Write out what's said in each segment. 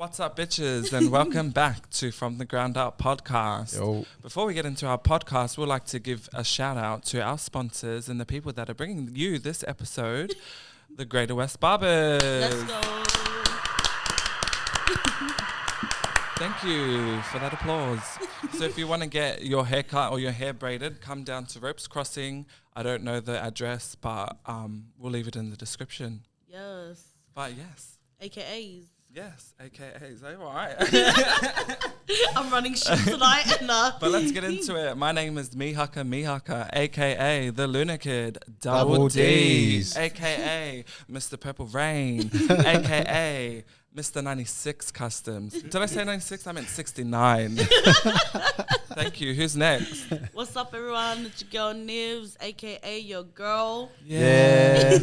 What's up, bitches, and welcome back to From the Ground Up podcast. Yo. Before we get into our podcast, we'd like to give a shout out to our sponsors and the people that are bringing you this episode, the Greater West Barbers. Let's go. Thank you for that applause. So if you want to get your hair cut or your hair braided, come down to Ropes Crossing. I don't know the address, but we'll leave it in the description. Yes. But yes. AKAs. Yes, AKAs. All right. I'm running shit tonight. But let's get into it. My name is Mihaka, a.k.a. the Lunar Kid, Double D's, Ds. a.k.a. Mr. Purple Rain, a.k.a. Mr. 96 Customs. Did I say 96? I meant 69. Thank you. Who's next? What's up, everyone? It's your girl Nivs, aka your girl. Yeah.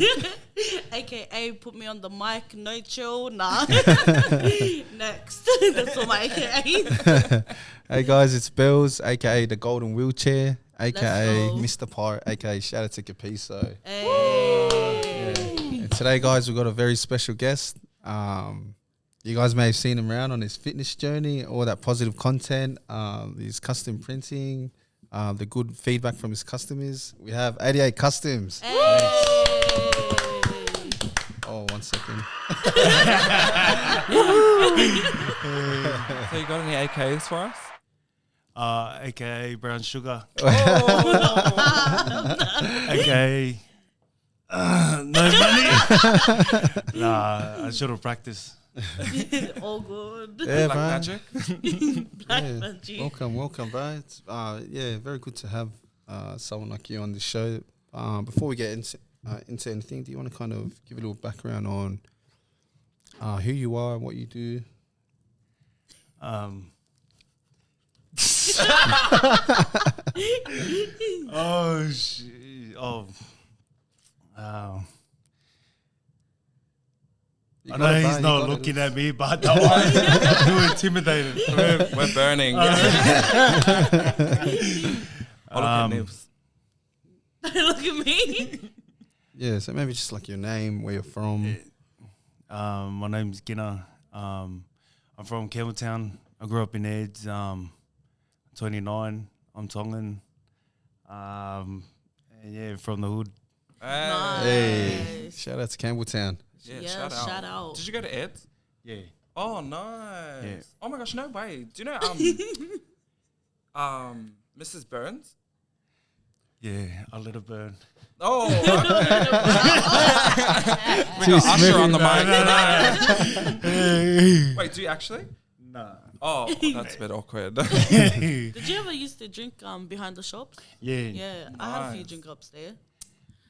AKA put me on the mic, no chill, nah. Next. That's all my AKAs. Hey guys, it's Bills, aka the Golden Wheelchair, aka go. Mr. Pirate, aka shout out to Capiso. Hey. Yeah. And today, guys, we've got a very special guest. You guys may have seen him around on his fitness journey, all that positive content, his custom printing, the good feedback from his customers. We have 88 Customs. Hey. Oh, 1 second. So you got any AKs for us? AKA Brown Sugar. Oh. AKA no money. Nah, I should have practiced. All good. Yeah, Black man. Magic? Black Yeah. magic. Welcome, bro. It's, yeah, very good to have someone like you on the show. Before we get into anything, do you want to kind of give a little background on who you are and what you do? Oh shit! Oh, wow. You I got know it, bro, he's you not got it. looking at me, but don't worry. I'm too intimidated. We're burning. Oh, look at Nibs. Look at me. Yeah, so maybe just like your name, where you're from. My name's Ginna. I'm from Campbelltown. I grew up in Eds. 29. I'm Tongan. And yeah, from the hood. Hey, Nice. shout out to Campbelltown. Yeah, Yeah, shout shout out. out. Did you go to Ed's? Yeah. Oh, nice. Yeah. Oh my gosh, no way. Do you know Mrs. Burns? Yeah, a little burn. Oh, okay. We got Usher on the mic. Wait, do you actually? Nah. Oh, that's a bit awkward. Did you ever used to drink behind the shops? Yeah. Yeah, I had a few Nice. drink ups there.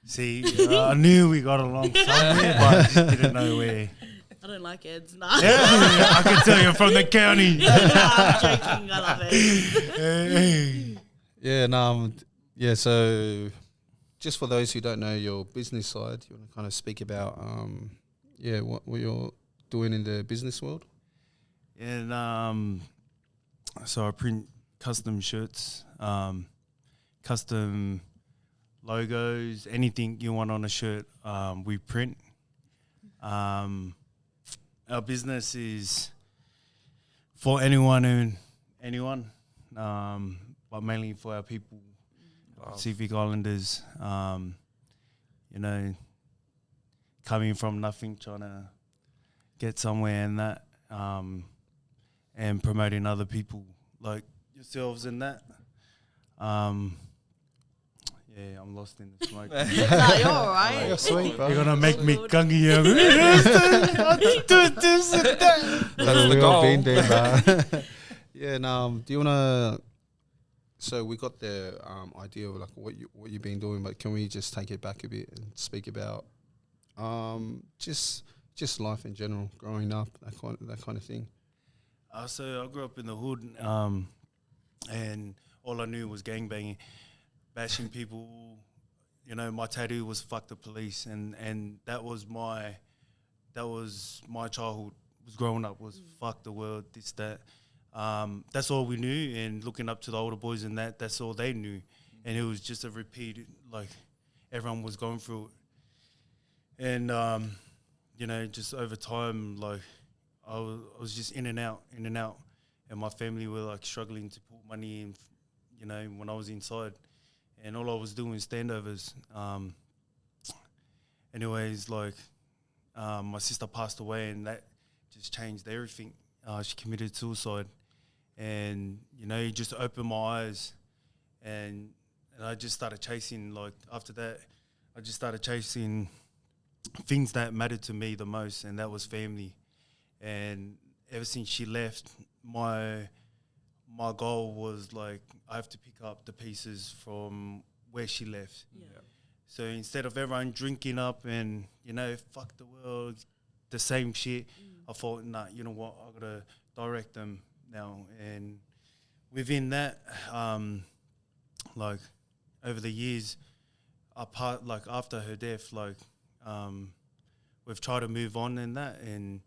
See, I knew we got along somewhere, but I just didn't know where. I don't like Eds, nah. Yeah, I can tell you're from the county. Nah, I'm joking, I love it. Yeah, yeah. So, just for those who don't know your business side, you want to kind of speak about, what you're doing in the business world. And so I print custom shirts, custom logos, anything you want on a shirt, we print. Our business is for anyone, but mainly for our people, Pacific Islanders, coming from nothing, trying to get somewhere and that, and promoting other people like yourselves and that. Yeah, I'm lost in the smoke. Nah, you're alright. You're sweet, bro. You're gonna make me Good. gungy. That's the goal. been there, bro. Yeah. Do you wanna? So we got the idea of like what you've been doing, but can we just take it back a bit and speak about just life in general, growing up, that kind of thing. So I grew up in the hood, and all I knew was gangbanging, bashing people. My tattoo was "fuck the police," and that was my childhood. Was growing up was fuck the world, this that. That's all we knew, and looking up to the older boys and that's all they knew, and it was just a repeat. Like everyone was going through it, and just over time, like I was just in and out, and my family were like struggling to put money in, you know, when I was inside, and all I was doing was standovers. Anyways, like my sister passed away, and that just changed everything. She committed suicide, and you know, it just opened my eyes, and I just started chasing. Like after that, I just started chasing things that mattered to me the most, and that was family. And ever since she left, my goal was like I have to pick up the pieces from where she left. Yeah. So instead of everyone drinking up and, you know, fuck the world, the same shit, I thought, nah, you know what, I gotta direct them now. And within that, like over the years, like after her death, like we've tried to move on in that, and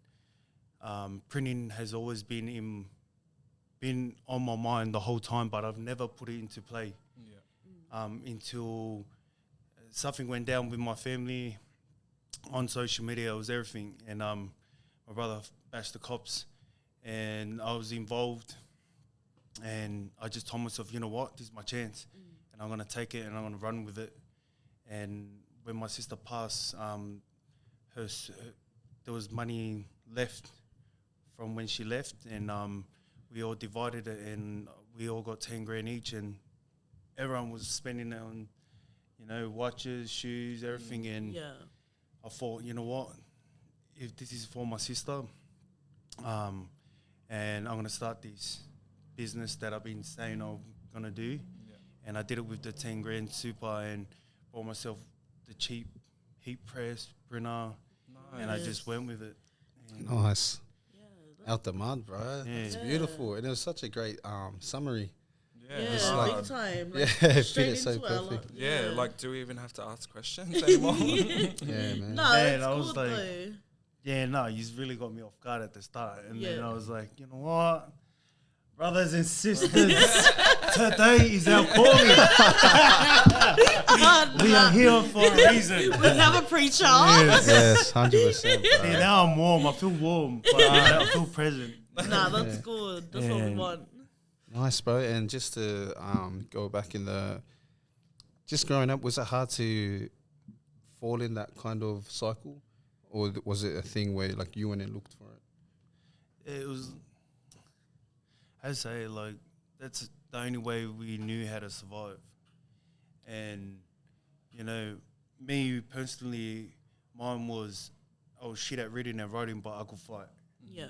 printing has always been on my mind the whole time, but I've never put it into play until something went down with my family on social media. It was everything, and my brother bashed the cops, and I was involved, and I just told myself, you know what, this is my chance, and I'm gonna take it and I'm gonna run with it. And when my sister passed, there was money left from when she left, and we all divided it, and we all got 10 grand each, and everyone was spending it on, you know, watches, shoes, everything. And I thought, you know what, if this is for my sister, and I'm going to start this business that I've been saying I'm going to do. And I did it with the 10 grand super, and bought myself the cheap heat press printer, and I just went with it. And Nice. Out the mud, bro. Yeah. It's beautiful. And it was such a great summary. Yeah, It's big like- time. Yeah, Like, fit straight it so into it, I perfect. like- Yeah, like, do we even have to ask questions anymore? Yeah, man. No, Man, it's I cool was like- though. yeah, no, you really got me off guard at the start. And then Yeah. I was like, you know what? Brothers and sisters, today is our calling. We are here for a reason. We have a preacher. Yes, 100%. See, Bro. now I'm warm. I feel warm, but I feel present. Nah, that's good. That's what we Yeah. want. Nice, bro. And just to go back in just growing up, was it hard to fall in that kind of cycle? Or was it a thing where like you went and looked for it? It was, I'd say, like, that's the only way we knew how to survive. And, you know, me personally, mine was, I was shit at reading and writing, but I could fight. Yeah.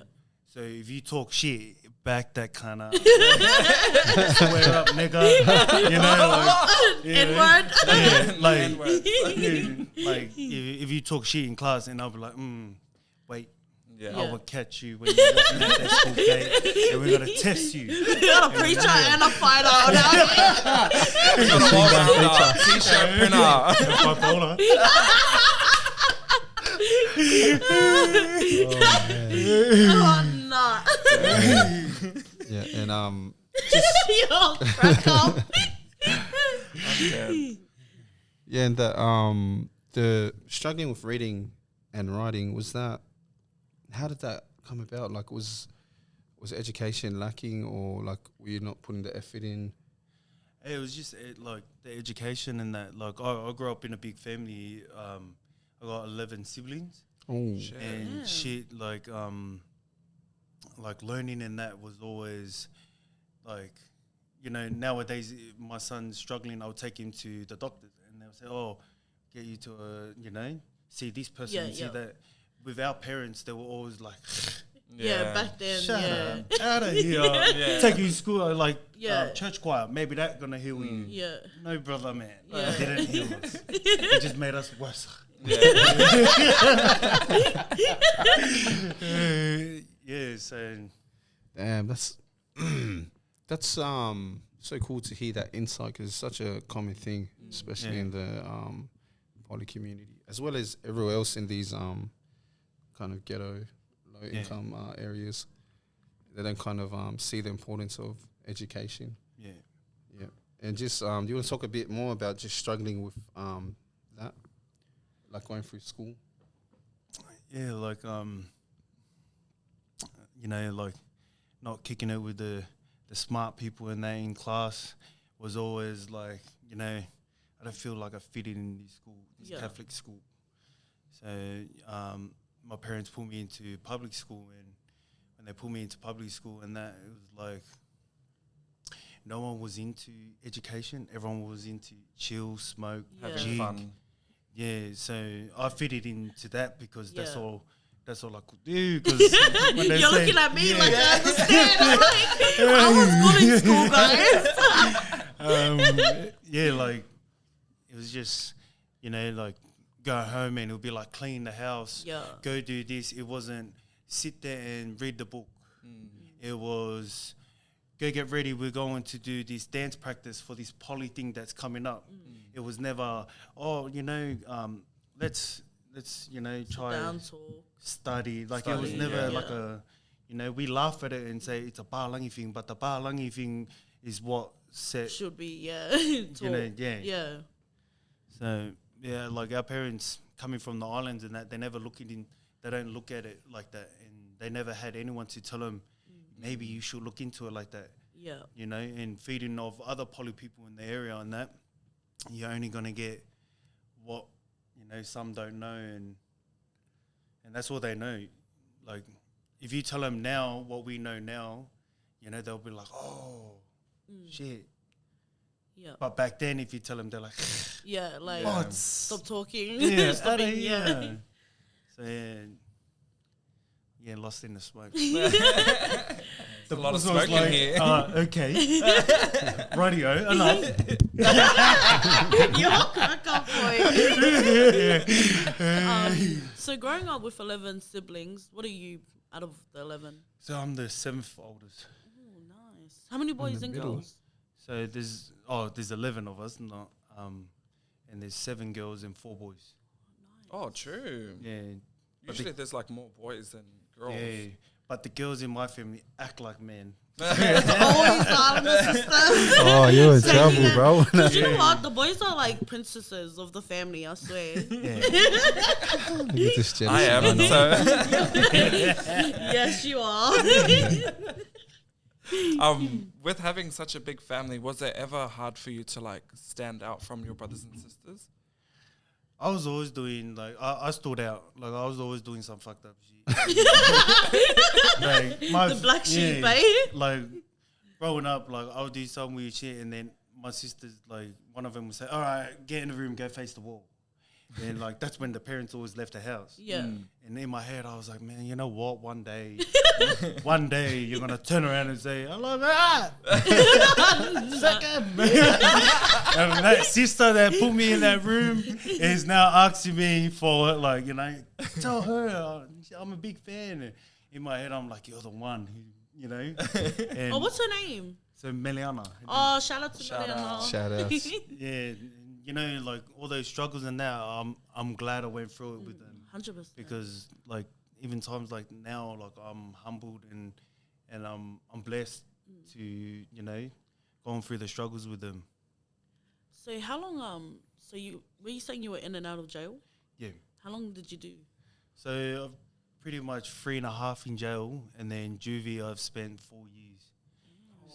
So if you talk shit, back that kind of swear up, nigga. You know, like, N-word. yeah, like, N-word. yeah, like if you talk shit in class, and I'll be like, wait, Yeah. I will catch you when you're walking out that school gate, and we're gonna test you. You got a preacher and a fighter. Now. T-shirt printer. Oh, nah. Yeah, and Yo, crack up. yeah, and the struggling with reading and writing, was that, how did that come about? Like, was education lacking, or like were you not putting the effort in? It was just like the education and that. Like I grew up in a big family. I got 11 siblings, Oh, Shit. and Yeah. shit like learning and that was always like, you know, nowadays my son's struggling, I'll take him to the doctors and they'll say, oh, get you to you know, see this person, Yeah, and see yeah. that. With our parents, they were always like, Yeah, back then. shut Yeah. up, out of here. Yeah. Take you to school, like Yeah. church choir, maybe that's gonna heal you. Yeah. No, brother, man. Yeah. It didn't heal us. It just made us worse. Yeah, so damn, that's that's so cool to hear that insight, because it's such a common thing, especially Yeah. in the poly community, as well as everywhere else in these kind of ghetto, low income areas. They don't kind of see the importance of education. yeah. Yeah, and just do you want to talk a bit more about just struggling with that, like going through school? Yeah, like you know, like not kicking it with the smart people in there in class was always like, you know, I don't feel like I fit in this school, this Catholic school. So my parents put me into public school, and when they put me into public school and that, it was like no one was into education. Everyone was into chill, smoke, having fun. Yeah, so I fitted into that because that's all I could do. Cause you're looking at me like I understand. I'm like, I was good in school, guys. Yeah, like it was just, you know, like go home and it would be like clean the house, go do this. It wasn't sit there and read the book. It was go get ready. We're going to do this dance practice for this poly thing that's coming up. It was never, you know, let's you know try study. Like it was never like a, you know, we laugh at it and say it's a Ba'alangi thing, but the Ba'alangi thing is what should be you know, So yeah, like our parents coming from the islands and that, they never they don't look at it like that, and they never had anyone to tell them maybe you should look into it like that. Yeah, you know, and feeding of other poly people in the area and that, you're only gonna get what, you know, some don't know, and that's all they know. Like if you tell them now what we know now, you know, they'll be like, oh shit. Yeah. But back then, if you tell them, they're like, like stop talking. Yeah, Stop being, So yeah, lost in the smoke. A lot of smoke in here. Okay. Radio, enough. You're crack up, boy. So growing up with 11 siblings, what are you out of the 11? So I'm the 7th oldest. Oh, nice. How many boys and girls? So there's 11 of us, and there's 7 girls and 4 boys. Nice. Oh, true. Yeah. Usually there's like more boys than girls. Yeah, but the girls in my family act like men. Oh, you're in trouble, bro. You know what? The boys are like princesses of the family, I swear. I am. So. Yes, you are. With having such a big family, was it ever hard for you to like stand out from your brothers and sisters? I was always doing I stood out. Like I was always doing some fucked up shit. Like the black sheep, eh? Like growing up, like I would do some weird shit, and then my sisters, like one of them would say, "All right, get in the room, go face the wall." And like that's when the parents always left the house. Yeah. And in my head, I was like, man, you know what? One day you're gonna turn around and say, "I love that." Second. And that sister that put me in that room is now asking me for, like, you know, tell her I'm a big fan. And in my head, I'm like, you're the one who, you know. And what's her name? So Meliana. Oh, shout out to Meliana. Shout out. Yeah. You know, like all those struggles and that, I'm glad I went through it with them. 100%. Because like even times like now, like I'm humbled and I'm blessed to, you know, going through the struggles with them. So how long so were you saying you were in and out of jail? Yeah. How long did you do? So I've pretty much 3.5 in jail, and then juvie I've spent 4 years.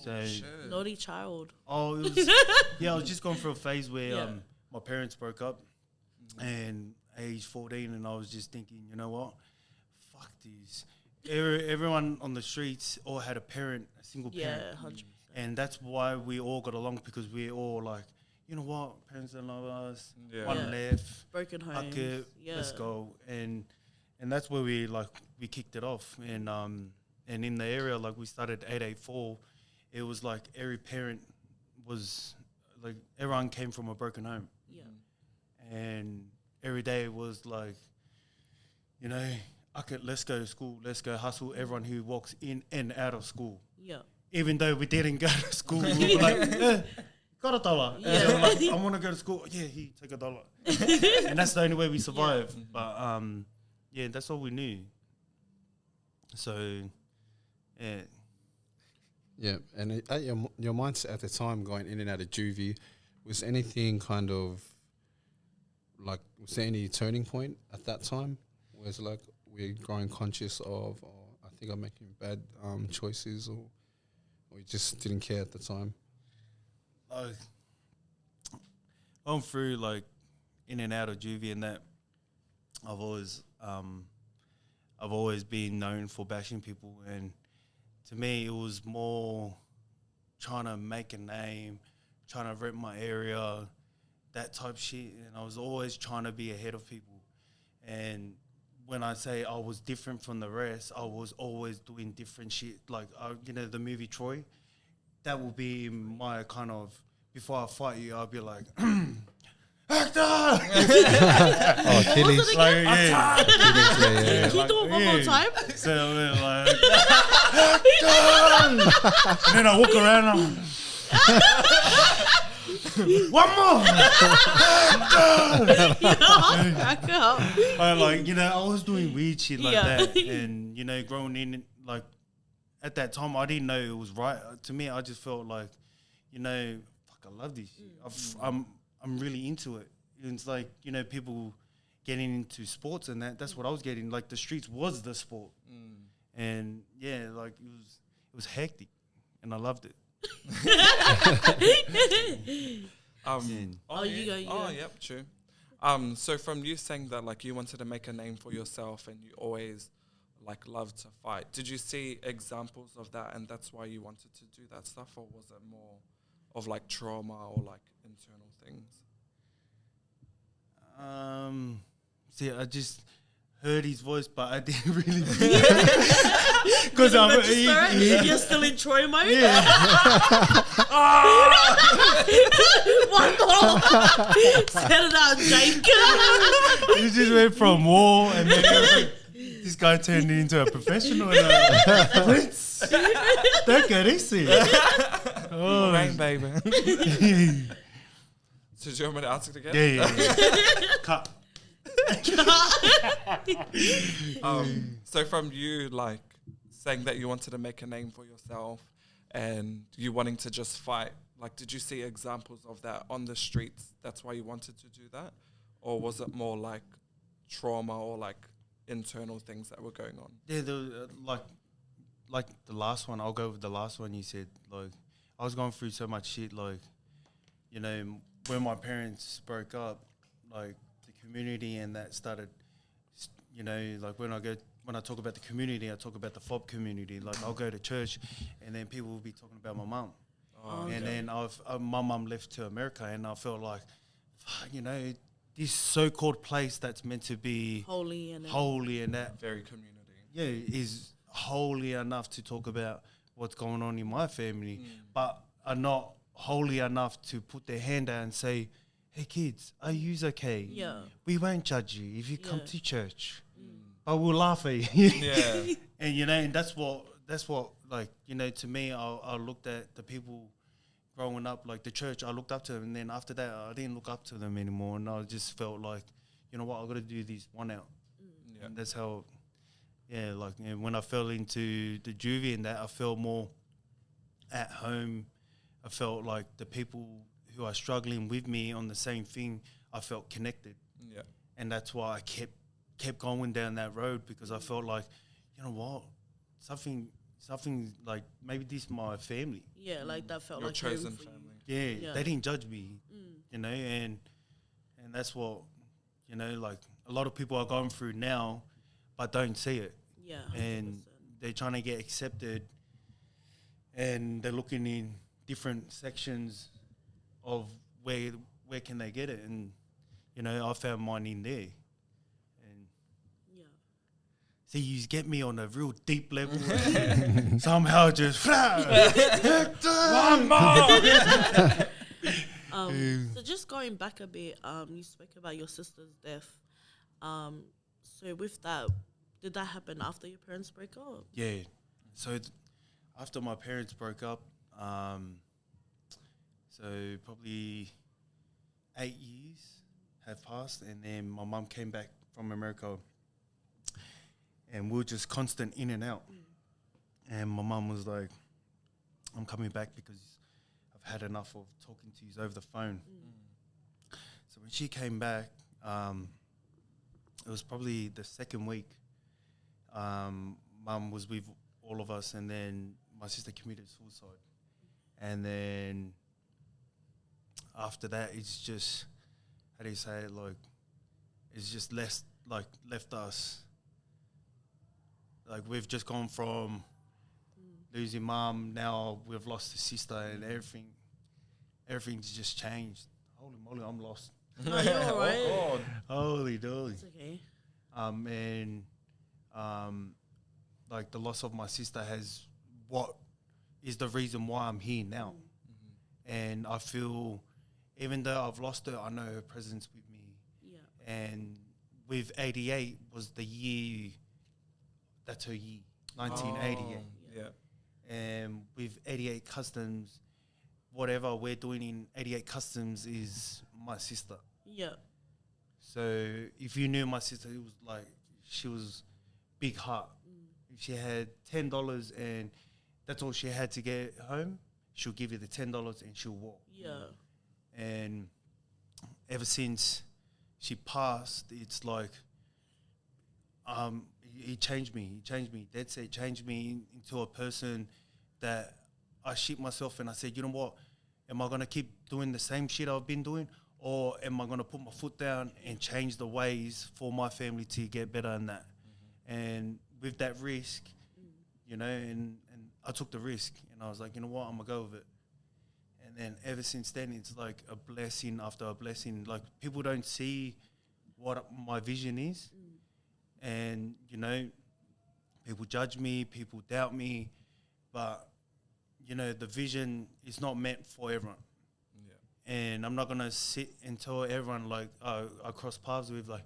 So naughty child. Oh, it was, yeah, I was just going through a phase where my parents broke up, and age 14, and I was just thinking, you know what, fuck this. Everyone on the streets all had a single parent. Yeah, 100%. And that's why we all got along, because we all like, you know what, parents don't love us. One left, broken home. Okay, let's go. And that's where we kicked it off. And in the area, like we started 884. It was like every parent was like, everyone came from a broken home. Yeah. And every day it was like, you know, okay, let's go to school, let's go hustle. Everyone who walks in and out of school. Yeah. Even though we didn't go to school, we were like, got $1. Yeah. And they were like, I want to go to school. Yeah, take $1. And that's the only way we survived. Yeah. But yeah, that's all we knew. So, yeah. Yeah, and at your mindset at the time going in and out of juvie, was anything kind of like, was there any turning point at that time? Was like we're growing conscious of, I think I'm making bad choices, or you just didn't care at the time? Like, going through like in and out of juvie and that, I've always been known for bashing people, and to me it was more trying to make a name, trying to rep my area, that type shit, and I was always trying to be ahead of people. And when I say I was different from the rest, I was always doing different shit. Like, the movie Troy, that will be my kind of, before I fight you, I'll be like, Hector! Oh, Achilles. Like, yeah. Achilles, yeah. Can you do it one more time? So I'm like, Hector! And then I walk around and one more! Crack up. I I was doing weird shit like Yeah. that. And, growing in, like, at that time, I didn't know it was right. To me, I just felt like, fuck, I love this shit. I'm really into it. It's like, people getting into sports and that's what I was getting. Like, the streets was the sport. And, yeah, like, it was hectic. And I loved it. You go. Oh, yep, true. So from you saying that, like, you wanted to make a name for yourself and you always, like, loved to fight, did you see examples of that and that's why you wanted to do that stuff, or was it more of, like, trauma or, like, internal things? See, I just heard his voice, but I didn't really because You're still in Troy mode? yeah. One more. Set it out, Jake. He just went from war, and then it was like, this guy turned into a professional. Prince, don't get easy. Oh, Rain, baby. So do you want me to ask it again? yeah. Cut. So from you, like, saying that you wanted to make a name for yourself and you wanting to just fight, like, did you see examples of that on the streets? That's why you wanted to do that? Or was it more like trauma or like internal things that were going on? Yeah, like the last one. I'll go with the last one you said. Like, I was going through so much shit. Like, when my parents broke up, like, the community and that started, like, when I talk about the community, I talk about the FOB community. Like, I'll go to church and then people will be talking about my mum. And then my mum left to America, and I felt like, this so-called place that's meant to be Holy and that Very community. yeah, is holy enough to talk about what's going on in my family, but are not holy enough to put their hand out and say, hey kids, are you okay? Yeah. We won't judge you if you come Yeah. to church, but we'll laugh at you. Yeah. And that's what like, to me, I looked at the people growing up, like the church, I looked up to them, and then after that I didn't look up to them anymore, and I just felt like, I got to do this one out. Yeah. And that's how, like, and when I fell into the juvie and that, I felt more at home. I felt like the people who are struggling with me on the same thing, I felt connected. Yeah. And that's why I kept going down that road, because I felt like, what, something like, maybe this is my family. Yeah, like that felt Your like chosen home for you. family. Yeah. They didn't judge me, and that's what, like, a lot of people are going through now, but don't see it. Yeah. And 100%. they're trying to get accepted, and they're looking in different sections of where can they get it, and I found mine in there. And Yeah. see, you get me on a real deep level. Somehow just one more. So just going back a bit, you spoke about your sister's death. So with that, did that happen after your parents break up? Yeah. So after my parents broke up, so probably 8 years have passed, and then my mum came back from America, and we were just constant in and out. And my mum was like, I'm coming back because I've had enough of talking to you over the phone. So when she came back, it was probably the second week. mum was with all of us, and then my sister committed suicide. And then after that, it's just, how do you say it, like, it's just left us. Like, we've just gone from losing mum, now we've lost a sister, and everything's just changed. Holy moly, I'm lost. No, you're all right. Oh, God. Holy dolly. It's okay. Like, the loss of my sister what is the reason why I'm here now. And I feel, even though I've lost her, I know her presence with me. Yeah. And with 88 was the year, that's her year, 1988. Yeah. And with 88 Customs, whatever we're doing in 88 Customs is my sister. Yeah. So if you knew my sister, it was like, she was big heart. If she had $10 and that's all she had to get home, she'll give you the $10 and she'll walk. Yeah. And ever since she passed, it's like, he changed me. He changed me. Dead set changed me into a person that I shit myself and I said, you know what? Am I going to keep doing the same shit I've been doing? Or am I going to put my foot down and change the ways for my family to get better in that? And with that risk, you know, and I took the risk and I was like, you know what? I'm going to go with it. And then ever since then, it's like a blessing after a blessing. Like, people don't see what my vision is. And, you know, people judge me, people doubt me. But, you know, the vision is not meant for everyone. Yeah. And I'm not going to sit and tell everyone, like, I cross paths with, like,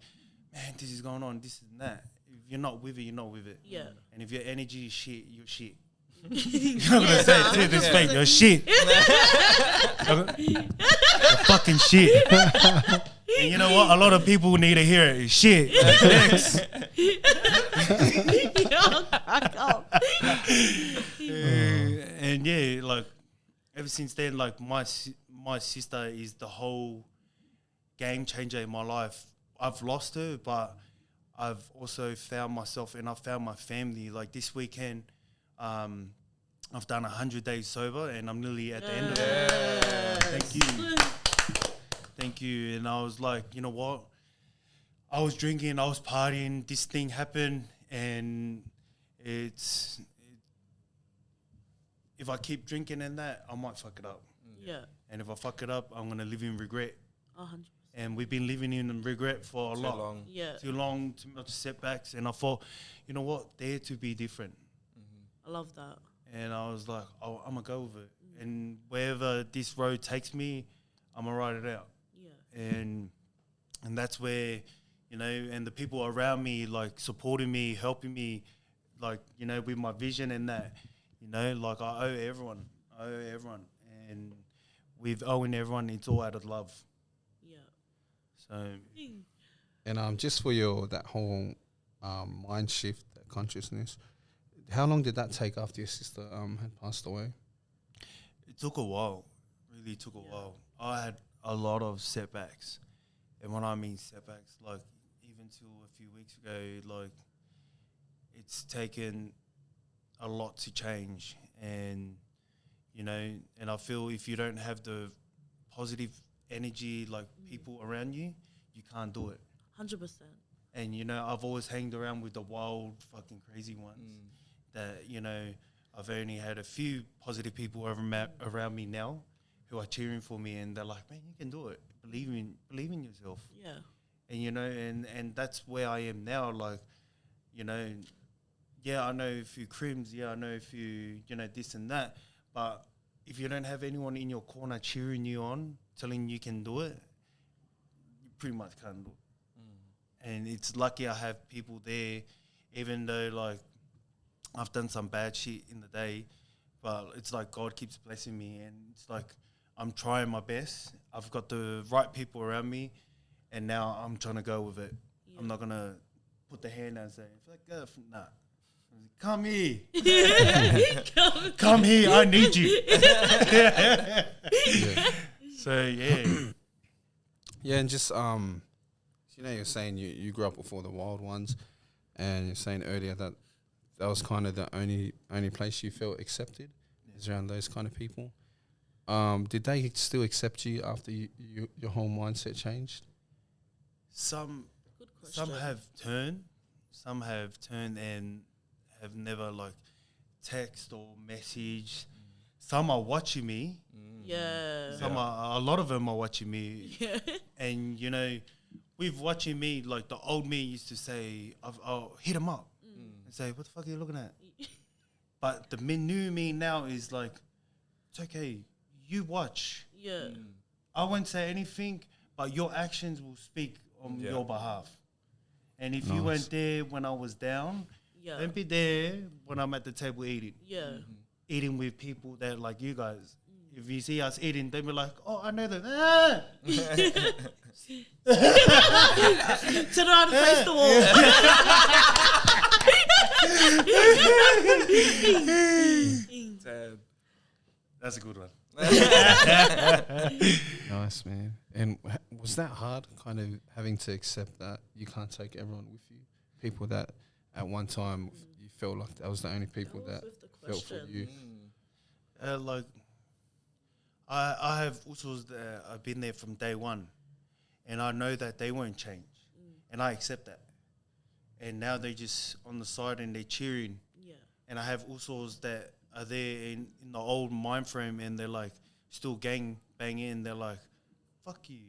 man, this is going on, this and that. If you're not with it, you're not with it. Yeah. And if your energy is shit, you're shit. You're not going to say it to this fake, you're shit. You're fucking shit. And you know what? A lot of people need to hear it. It's shit. Next. And yeah, like, ever since then, like, my sister is the whole game changer in my life. I've lost her, but I've also found myself and I've found my family. Like, this weekend, I've done 100 days sober and I'm nearly at the end of it. Thank you. Thank you. And I was like, you know what? I was drinking, I was partying, this thing happened, and if I keep drinking and that, I might fuck it up. Yeah. And if I fuck it up, I'm going to live in regret. 100%. And we've been living in regret for a lot. Long. Yeah. Too long, too much setbacks. And I thought, you know what? Dare to be different. I love that. And I was like, oh, I'm going to go with it. And wherever this road takes me, I'm going to ride it out. Yeah. And that's where, you know, and the people around me, like, supporting me, helping me, like, you know, with my vision and that, you know, like, I owe everyone. And with owing everyone, it's all out of love. Yeah. So. And just for that whole mind shift, that consciousness, how long did that take after your sister had passed away? It took a while. Really took a while. I had a lot of setbacks. And when I mean setbacks, like, even till a few weeks ago, like, it's taken a lot to change. And, you know, and I feel if you don't have the positive energy, like, people around you, you can't do it. 100%. And, you know, I've always hanged around with the wild, fucking crazy ones that, you know, I've only had a few positive people around me now who are cheering for me, and they're like, man, you can do it. Believe in yourself. Yeah. And, you know, and that's where I am now. Like, you know, yeah, I know a few crims. Yeah, I know a few, you know, this and that. But if you don't have anyone in your corner cheering you on, telling you can do it, you pretty much can't do it. And it's lucky I have people there, even though, like, I've done some bad shit in the day, but it's like God keeps blessing me, and it's like I'm trying my best. I've got the right people around me, and now I'm trying to go with it. Yeah. I'm not going to put the hand out and say, nah. Come here. Come here, I need you. Yeah. So, yeah. Yeah, and just, you know, you're saying you grew up before the wild ones, and you're saying earlier that that was kind of the only place you felt accepted, is around those kind of people. Did they still accept you after your whole mindset changed? Some Good question. some have turned and have never like text or message. Some are watching me. Yeah. A lot of them are watching me. Yeah. And you know, with watching me, like the old me used to say, I'll hit him up and say, what the fuck are you looking at? But the new me now is like, it's okay, you watch. Yeah. I won't say anything, but your actions will speak on your behalf. And if you weren't there when I was down, Yeah. don't be there when I'm at the table eating. Yeah. Eating with people that like you guys. If you see us eating, they'll be like, oh, I know that. Ah! Turn around and face the wall. Damn. That's a good one. Nice, man. And was that hard, kind of having to accept that you can't take everyone with you? People that at one time you felt like that was the only people that felt for you. Like, I have also I've been there from day one, and I know that they won't change, and I accept that. And now they're just on the side and they're cheering. Yeah. And I have usos that are there in the old mind frame, and they're like still gang banging, and they're like, fuck you,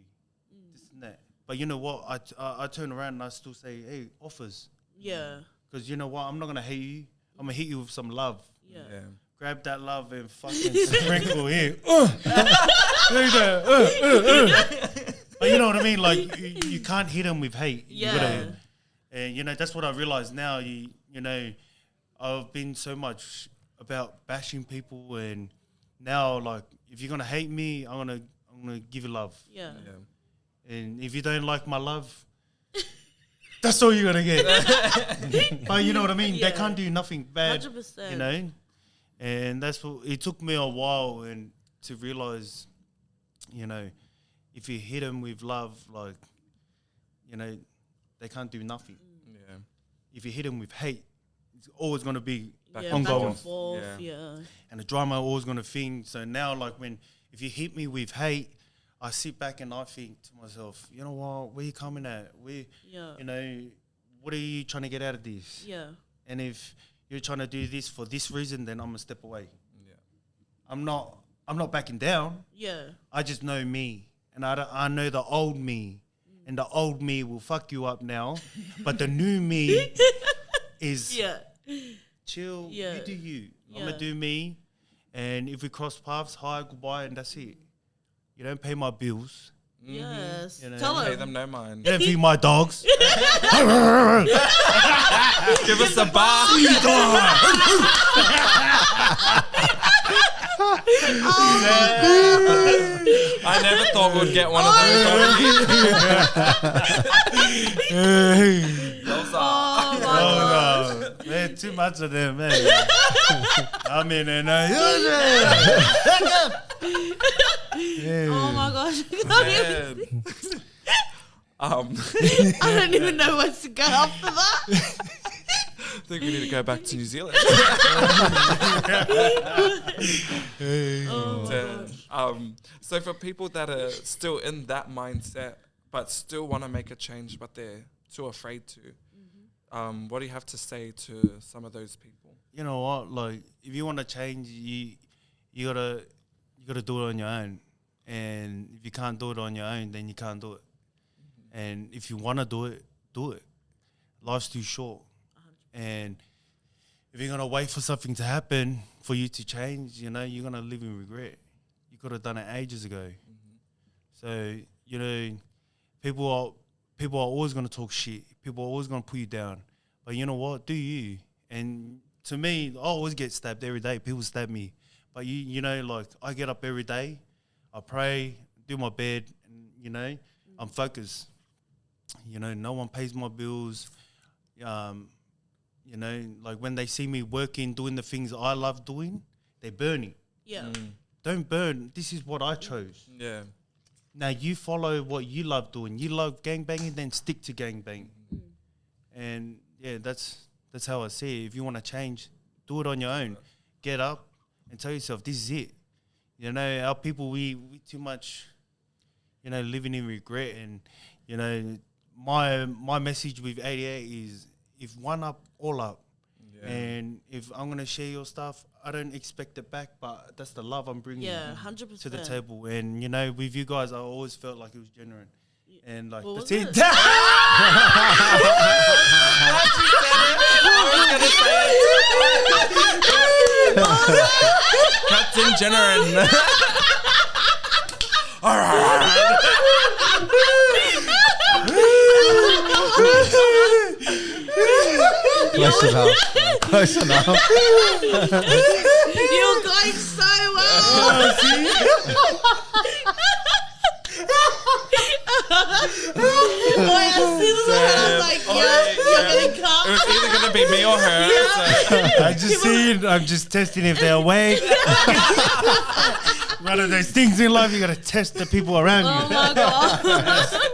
this and that. But you know what? I turn around and I still say, hey, offers. Yeah. Because you know what? I'm not going to hate you. I'm going to hit you with some love. Yeah. Grab that love and fucking sprinkle here. But you know what I mean? Like, you can't hit them with hate. Yeah. You gotta, and, you know, that's what I realize now. You know, I've been so much about bashing people, and now, like, if you're going to hate me, I'm gonna give you love. Yeah. And if you don't like my love, that's all you're going to get. But you know what I mean? Yeah. They can't do nothing bad. 100%. You know? And that's what it took me a while and to realize, you know, if you hit them with love, like, you know, they can't do nothing. Yeah. If you hit them with hate, it's always going to be Back ongoing. and forth. Yeah. Yeah. And the drama always going to thing. So now, like, if you hit me with hate, I sit back and I think to myself, you know what, where you coming at? Yeah. You know, what are you trying to get out of this? Yeah. And if you're trying to do this for this reason, then I'm gonna step away. Yeah. I'm not backing down. Yeah. I just know me, and I know the old me, and the old me will fuck you up now, but the new me is Yeah. chill. Yeah. You do you. I'm Yeah. gonna do me, and if we cross paths, hi, goodbye, and that's it. You don't pay my bills. Yes. You know, Tell Pay him. them no mind. You don't feed my dogs. Give us a bar. I never thought we'd get one of those. Those are. Oh my gosh. No, man, too much of them, man. I'm in and Oh my gosh. Man. I don't even know where to go after that. I think we need to go back to New Zealand. Oh my gosh. So for people that are still in that mindset but still want to make a change but they're too afraid to, what do you have to say to some of those people? You know what? Like, if you want to change, you gotta do it on your own. And if you can't do it on your own, then you can't do it. And if you want to do it, do it. Life's too short. And if you're gonna wait for something to happen for you to change, you know, you're gonna live in regret. You could have done it ages ago. So, you know, people are always gonna talk shit. People are always gonna put you down. But you know what? Do you? And to me, I always get stabbed every day. People stab me. But you know, like, I get up every day, I pray, do my bed, and, you know, I'm focused. You know, no one pays my bills. You know, like, when they see me working, doing the things I love doing, they're burning. Yeah. Don't burn. This is what I chose. Yeah. Now you follow what you love doing. You love gangbanging, then stick to gangbang. And yeah, that's That's how I see it. If you want to change, do it on your own. Get up and tell yourself, this is it. You know, our people, we too much, you know, living in regret. And, you know, my message with 88 is, if one up, all up. Yeah. And if I'm going to share your stuff, I don't expect it back, but that's the love I'm bringing 100%. to the table. And, you know, with you guys, I always felt like it was genuine. And, like, What that's was it. it? Captain Jenner. All right. Close enough. Close enough. You're going so well. Boy, I see this and I was like, you're gonna come. It was either gonna be me or her. So. I'm just testing if they're awake. One of those things in life, you gotta test the people around you. Oh my god.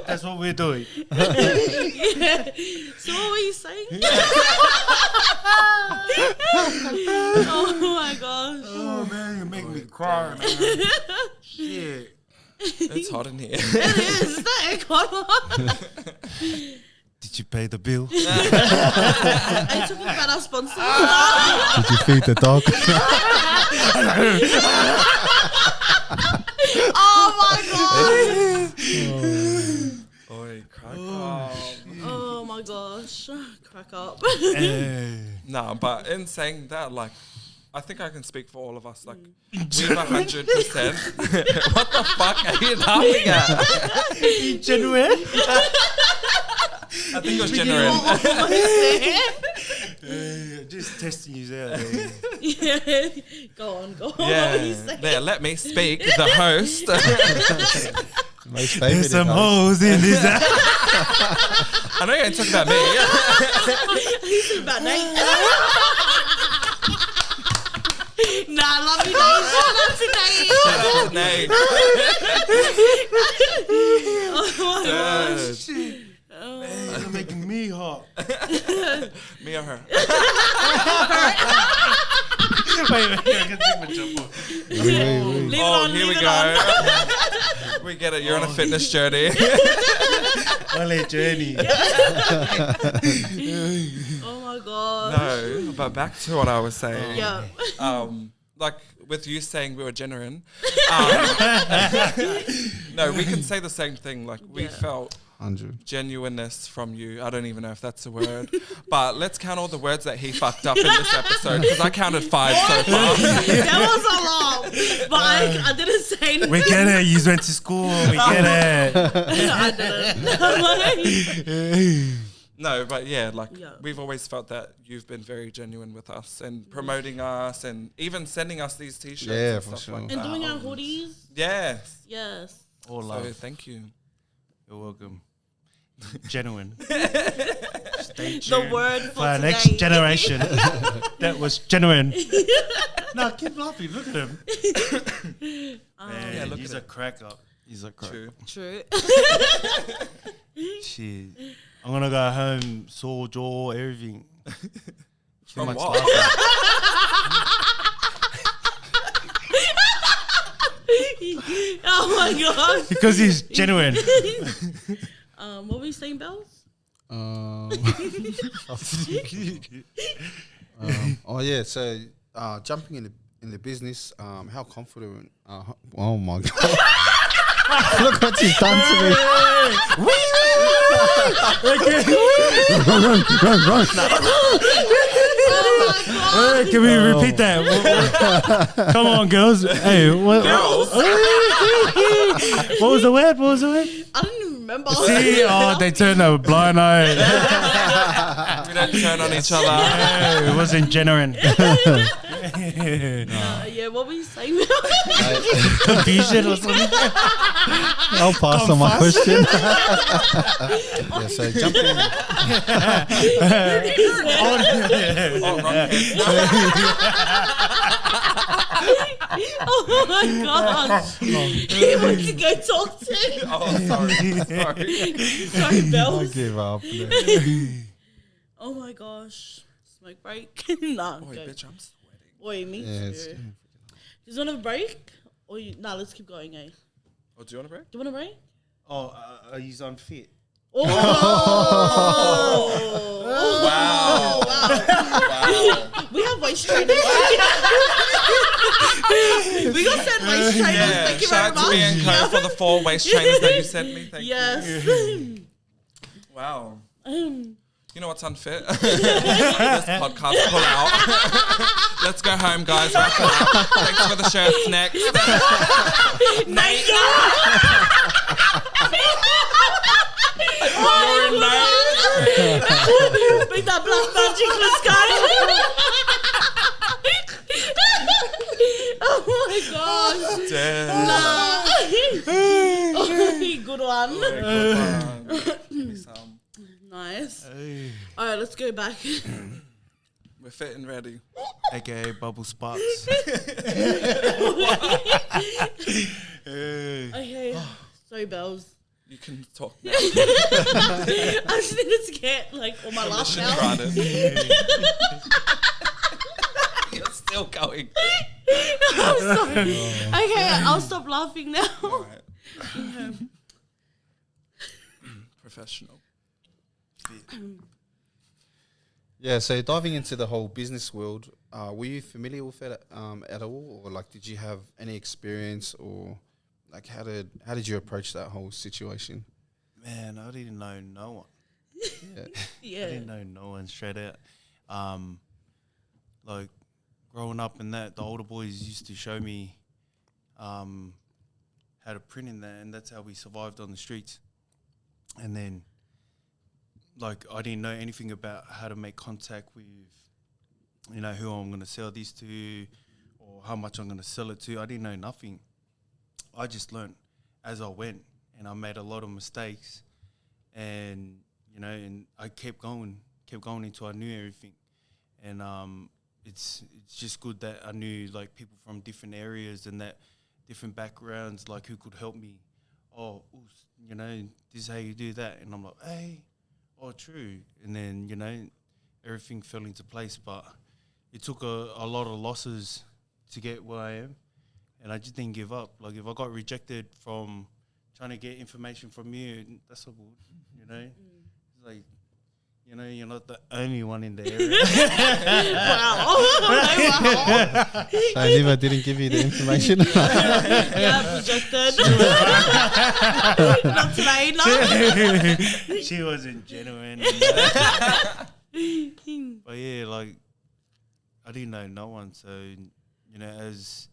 That's what we're doing. Yeah. So what were you saying? Oh my gosh. Oh man, you make me cry, man. Shit. It's hot in here. It is. Is that aircon on? Did you pay the bill? Are you talking about our sponsors? Did you feed the dog? Oh my god. Oi, crack up. Oh my gosh. Crack up. No, but in saying that, like, I think I can speak for all of us. Like, we've 100%. What the fuck are you laughing at? Genuine? I think it was genuine. Just testing you out there. Yeah. Go on. What were you Yeah. saying? There, let me speak, the host. Most There's favorite. some hoes in this. I know you're going to talk about me. He's talking about Nate. Nah, love you, Nate. Shout out to Nate. Shout out to Nate. Oh my gosh. Dude. You're making me hot. Me or her? Wait, I can take my jump off. Leave it Oh, on, here leave we it go. on. We get it. You're on a fitness journey. Only journey. Oh my god. No, but back to what I was saying. Yeah. Like with you saying we were genuine. No, we can say the same thing. Like we felt 100. genuineness from you. I don't even know if that's a word. But let's count all the words that he fucked up in this episode, because I counted 5 so far. That was a lot. But I didn't say anything. We get it. You went to school. We get it. I didn't. No, but yeah, like Yeah. we've always felt that you've been very genuine with us and promoting us and even sending us these t-shirts Yeah, and for stuff sure. like And that. doing our hoodies. Yes. Yes. All So love. thank you. You're welcome. Genuine. Stay tuned The word for our today. next generation. That was genuine. No, keep laughing. Look at him. Man, Yeah, look he's at a crack up. He's a crack True. up. True. Shit. I'm gonna go home, sore jaw, everything. Too From much what? laughing. Oh my gosh. Because he's genuine. What were you saying, Bells? Oh yeah, so jumping in the business, how confident? Oh my god! Look what he's done to me. Run. Can we repeat that? Come on, girls. Hey, what? What was the word? I don't even remember. See, they turned a blind eye. We don't turn on each other. It wasn't genuine. Yeah, what were you saying? Confusion or something. I'll pass on my question. Yeah, so jumping. Oh, wrong hand. Oh my gosh. He went to go talk to. Oh, sorry. Sorry, I Bells. give up. Oh my gosh. smoke break? Nah. Oh, go. bitch, I'm sweating. Oi, me Yeah, too. Do you want a break? Or nah, let's keep going, eh? Oh, do you want a break? Do you want a break? Oh, are you unfit? Oh! Wow. Wow. We have waist trainers. We got sent waist trainers. Yeah, Thank you shout very out to me and much. Co for the 4 waist trainers that you sent me. Thank Yes. you. Wow. You know what's unfit? This podcast pull out. Let's go home, guys. Wrap it up. Thanks for the shirts. Next. Nice. You're in Bring that black magic, let's go. Oh my god. Damn. Oh, good one. Give me some. Nice. Hey. All right, let's go back. We're fit and ready. AKA Bubble Sparks. Okay. Sorry, Bells. You can talk now. I just needed to get like all my laugh Permission out. granted. You're still going. I'm sorry. Okay, I'll stop laughing now. All right. Professional. Yeah, so diving into the whole business world, were you familiar with it at all, or like did you have any experience, or like how did you approach that whole situation? Man, I didn't know no one. Yeah, Yeah. I didn't know no one straight out. Like growing up in that, the older boys used to show me how to print in that, and that's how we survived on the streets. And then, like, I didn't know anything about how to make contact with, you know, who I'm going to sell this to or how much I'm going to sell it to. I didn't know nothing. I just learned as I went, and I made a lot of mistakes. And, you know, and I kept going until I knew everything. And it's just good that I knew, like, people from different areas and that different backgrounds, like, who could help me. Oh, you know, this is how you do that. And I'm like, hey, oh, true. And then, you know, everything fell into place. But it took a lot of losses to get where I am. And I just didn't give up. Like, if I got rejected from trying to get information from you, that's all good, you know? It's like, you know, you're not the only one in the area. Wow. Wow. so I never didn't give you the information. Yeah, rejected. Not today, no. She wasn't genuine. But yeah, like, I didn't know no one. So, you know, as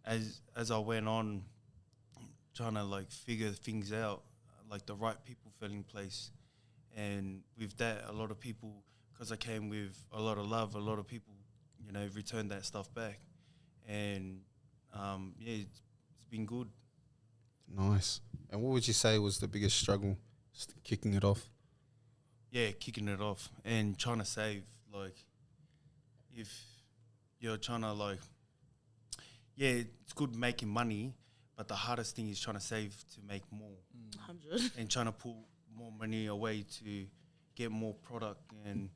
I went on trying to, like, figure things out, like, the right people fell in place. And with that, a lot of people, because I came with a lot of love, a lot of people, you know, returned that stuff back. And, yeah, it's been good. Nice. And what would you say was the biggest struggle, just kicking it off? Yeah, kicking it off and trying to save. Like, if you're trying to, like, yeah, it's good making money, but the hardest thing is trying to save to make more. 100. And trying to pull more money away to get more product. And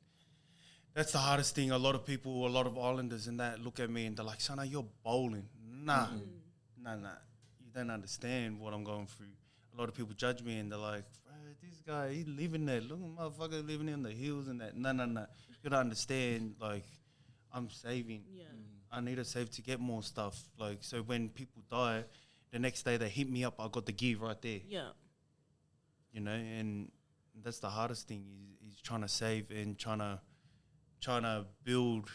that's the hardest thing. A lot of people, a lot of islanders and that look at me and they're like, Sana, you're bowling. Nah. You don't understand what I'm going through. A lot of people judge me and they're like, bro, this guy, he's living there. Look at motherfucker living in the hills and that. No. You gotta understand, like, I'm saving. Yeah. I need to save to get more stuff. Like, so when people die, the next day they hit me up, I got the gear right there. Yeah. You know, and that's the hardest thing is trying to save and trying to build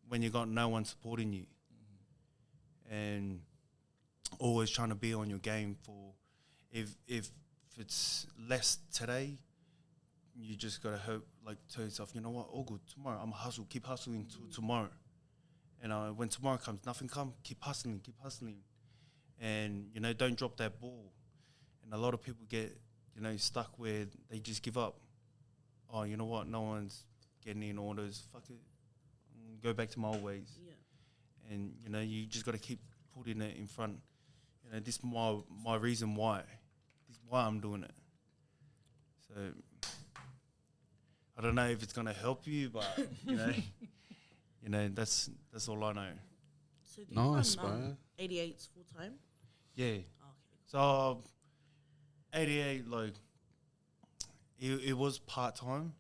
when you got no one supporting you. And always trying to be on your game for if it's less today, you just gotta hope, like, tell yourself, you know what, all good, tomorrow I'm hustle, keep hustling till tomorrow. And when tomorrow comes, nothing comes, keep hustling. And, you know, don't drop that ball. And a lot of people get, you know, stuck where they just give up. Oh, you know what, no one's getting in orders, fuck it, go back to my old ways. Yeah. And, you know, you just got to keep putting it in front. You know, this is my reason why. This is why I'm doing it. So I don't know if it's gonna help you, but that's all I know. So do Nice, you run, bro. 88s full time? Yeah. Okay. So 88, like it was part time,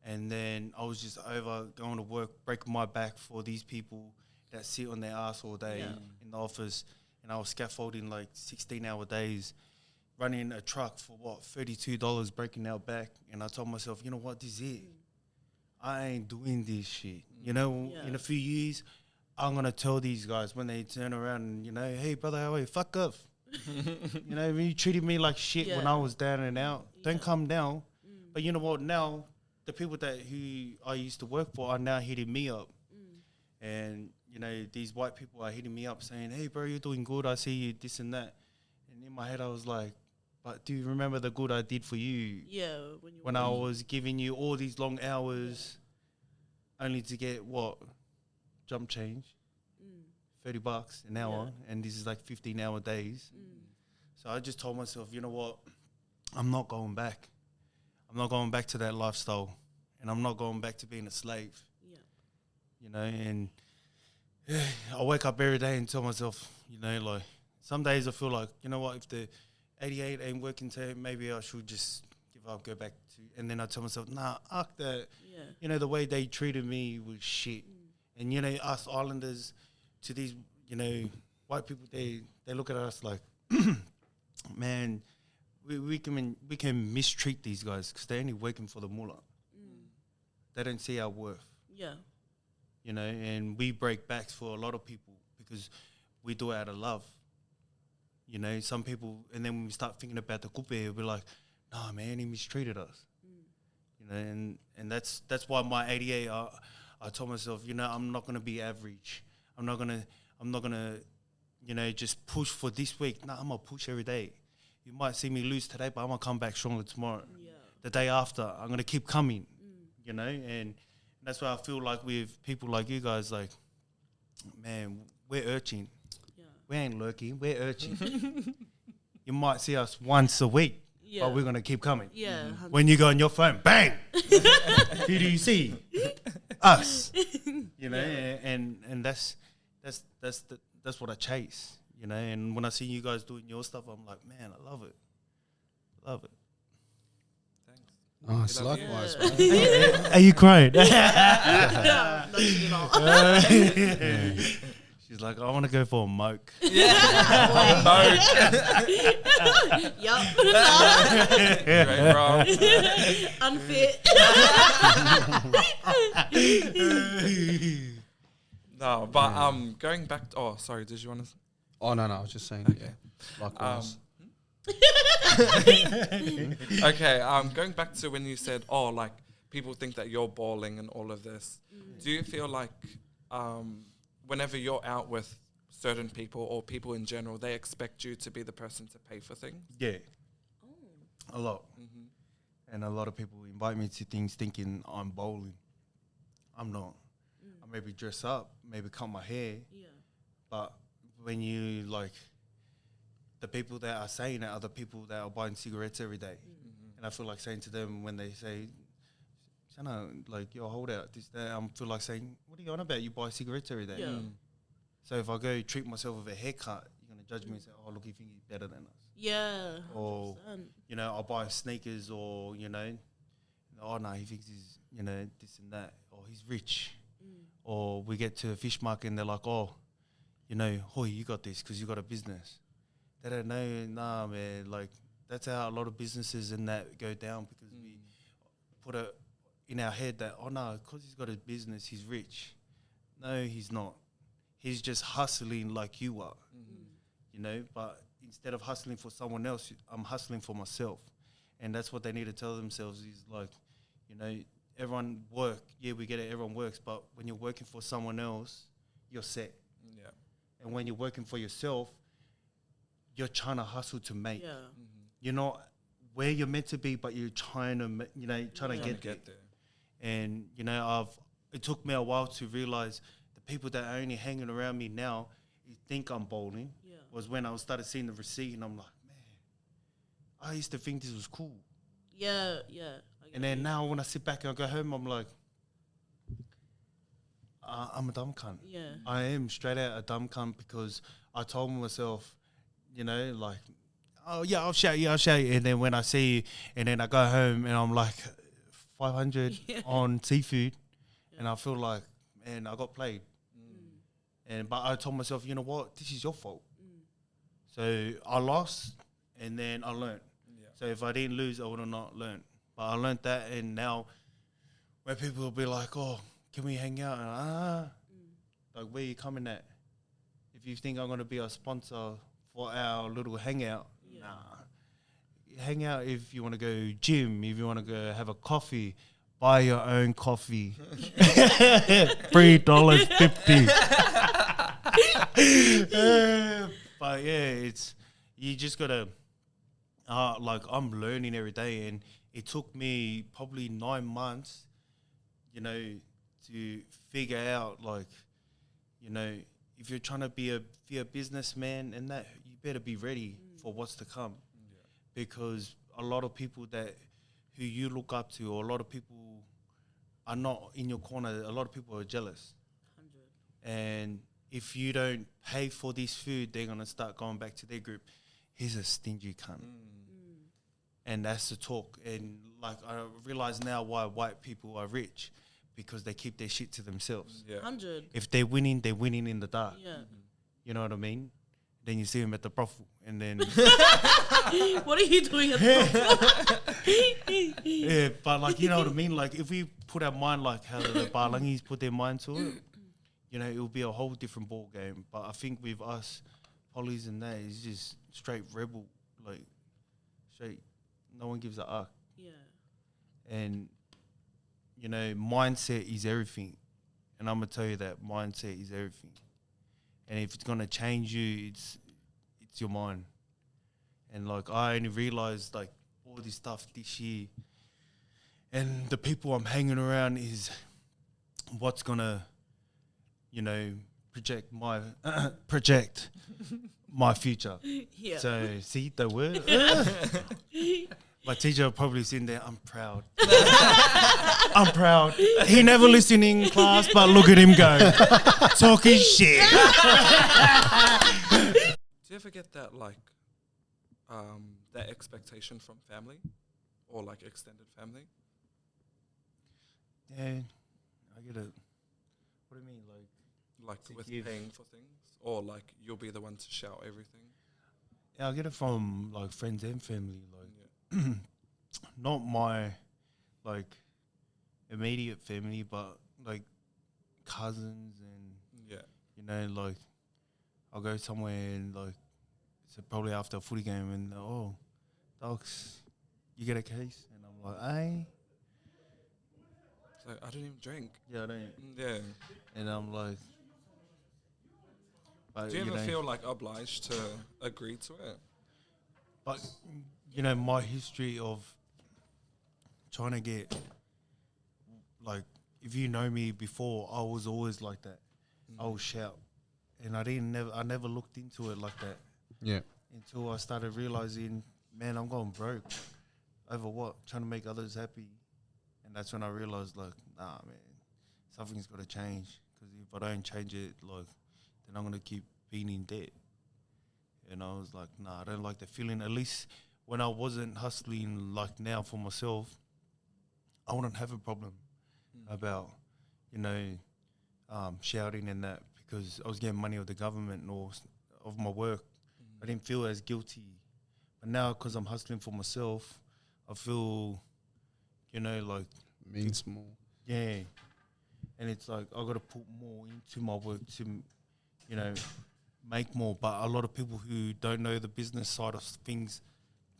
and then I was just over going to work, breaking my back for these people that sit on their ass all day in the office, and I was scaffolding like 16-hour days, running a truck for $32, breaking our back, and I told myself, you know what, this is it. I ain't doing this shit. In a few years, I'm gonna tell these guys when they turn around and hey brother, how are you? Fuck off. You treated me like shit when I was down and out. Don't come down. But you know what? Now the people who I used to work for are now hitting me up, and these white people are hitting me up saying, "Hey bro, you're doing good. I see you this and that." And in my head, I was like, "But do you remember the good I did for you? Yeah, when I was giving you all these long hours, only to get what jump change." $30 an hour, and this is like 15-hour days. So I just told myself, you know what? I'm not going back. I'm not going back to that lifestyle, and I'm not going back to being a slave. Yeah. And I wake up every day and tell myself, like some days I feel like, you know what? If the 88 ain't working today, maybe I should just give up, go back to. And then I tell myself, nah, fuck that. Yeah. The way they treated me was shit. And us islanders. To these, white people, they look at us like, man, we can mistreat these guys because they're only working for the mullah. They don't see our worth. Yeah. And we break backs for a lot of people because we do it out of love. Some people, and then when we start thinking about the kupe, we're like, nah, man, he mistreated us. And that's why my 88, I told myself, I'm not gonna be average. I'm not gonna, just push for this week. Nah, I'm gonna push every day. You might see me lose today, but I'm gonna come back stronger tomorrow. Yeah. The day after, I'm gonna keep coming. And that's why I feel like with people like you guys, like, man, we're urchin. Yeah. We ain't lurking, we're urchin. You might see us once a week, but we're gonna keep coming. Yeah. When you go on your phone, bang! Who do you see? Us. And that's what I chase, and when I see you guys doing your stuff, I'm like, man, I love it. Thanks. Nice, likewise, Yeah. Are you crying? No, you're not. She's like, I want to go for a moke. Yup. Great, bro. Unfit. No, but going back. Sorry. Did you want to? Oh no, I was just saying. Okay. Yeah, likewise. Okay. Going back to when you said, like people think that you're balling and all of this. Do you feel like whenever you're out with certain people or people in general, they expect you to be the person to pay for things? Yeah. A lot. And a lot of people invite me to things thinking I'm bowling. I'm not. I maybe dress up, maybe cut my hair. Yeah. But when you, like, the people that are saying it are the people that are buying cigarettes every day. And I feel like saying to them when they say, Shana, like, you're a holdout, this, that, I feel like saying, what are you on about? You buy cigarettes every day. Yeah. So if I go treat myself with a haircut, you're going to judge me and say, oh, look, you think he's better than us. Yeah. 100%. Or, I'll buy sneakers or, oh, no, he thinks he's, this and that. Or he's rich. Or we get to a fish market and they're like, oh, Hoy, you got this because you got a business. They don't know, nah, man, like, that's how a lot of businesses and that go down because we put it in our head that, oh, no, because he's got a business, he's rich. No, he's not. He's just hustling like you are, but instead of hustling for someone else, I'm hustling for myself. And that's what they need to tell themselves is like, everyone work. Yeah, we get it, everyone works. But when you're working for someone else, you're set. Yeah. And when you're working for yourself, you're trying to hustle to make. Yeah. You're not where you're meant to be, but you're trying to, trying to get there. And, it took me a while to realize the people that are only hanging around me now, you think I'm bowling, was when I started seeing the receipt and I'm like, man, I used to think this was cool. Yeah. And then now when I sit back and I go home, I'm like, I'm a dumb cunt. Yeah. I am straight out a dumb cunt because I told myself, you know, like, oh yeah, I'll shout you. And then when I see you, and then I go home and I'm like 500 on seafood, and I feel like, man, I got played. But I told myself, you know what, this is your fault. So I lost, and then I learned. Yeah. So if I didn't lose, I would have not learned. But I learned that, and now when people will be like, oh, can we hang out? And like, where you coming at? If you think I'm going to be a sponsor for our little hangout, nah. Hang out if you want to go gym, if you want to go have a coffee, buy your own coffee. $3.50. But yeah, you just got to, like, I'm learning every day, and it took me probably 9 months, you know, to figure out, like, you know, if you're trying to be a businessman and that, you better be ready for what's to come. Yeah. Because a lot of people who you look up to, or a lot of people are not in your corner, a lot of people are jealous. 100. And if you don't pay for this food, they're going to start going back to their group. He's a stingy cunt. And that's the talk. And like, I realize now why white people are rich, because they keep their shit to themselves. Yeah. 100. If they're winning in the dark. Yeah. You know what I mean? Then you see them at the brothel, and then what are you doing at the brothel? Yeah, but like, you know what I mean? Like, if we put our mind like how the Barlangis put their mind to it, you know, it will be a whole different ball game. But I think with us, Pollies and that, it's just straight rebel, like straight. No one gives a fuck. Yeah. And you know, mindset is everything, and I'm gonna tell you that mindset is everything. And if it's gonna change you, it's your mind. And like, I only realized like all this stuff this year, and the people I'm hanging around is what's gonna, you know, project my future. Yeah. So see the word. My teacher will probably sitting there, I'm proud. I'm proud. He never listened in class, but look at him go. Talking shit. Do you ever get that, like, that expectation from family or, like, extended family? Yeah, I get it. What do you mean? Like with paying for things? Or, like, you'll be the one to shout everything? Yeah, I get it from, like, friends and family. Like, not my, like, immediate family, but, like, cousins and, you know, like, I'll go somewhere and, like, so probably after a footy game and, oh, dogs, you get a case? And I'm like, hey. It's like, I don't even drink. Yeah, I don't. Yeah. And I'm like. But, do you ever feel, like, obliged to agree to it? But, you know, my history of trying to get, like, if you know me before, I was always like that. I would shout. And I never looked into it like that. Yeah. Until I started realizing, man, I'm going broke. Over what? Trying to make others happy. And that's when I realized, like, nah, man, something's got to change. Because if I don't change it, like, then I'm going to keep being in debt. And I was like, nah, I don't like the feeling. At least when I wasn't hustling like now for myself, I wouldn't have a problem about, you know, shouting and that, because I was getting money of the government or of my work. I didn't feel as guilty. But now, because I'm hustling for myself, I feel, you know, like... Means more. Yeah. And it's like, I got to put more into my work to, you know, make more. But a lot of people who don't know the business side of things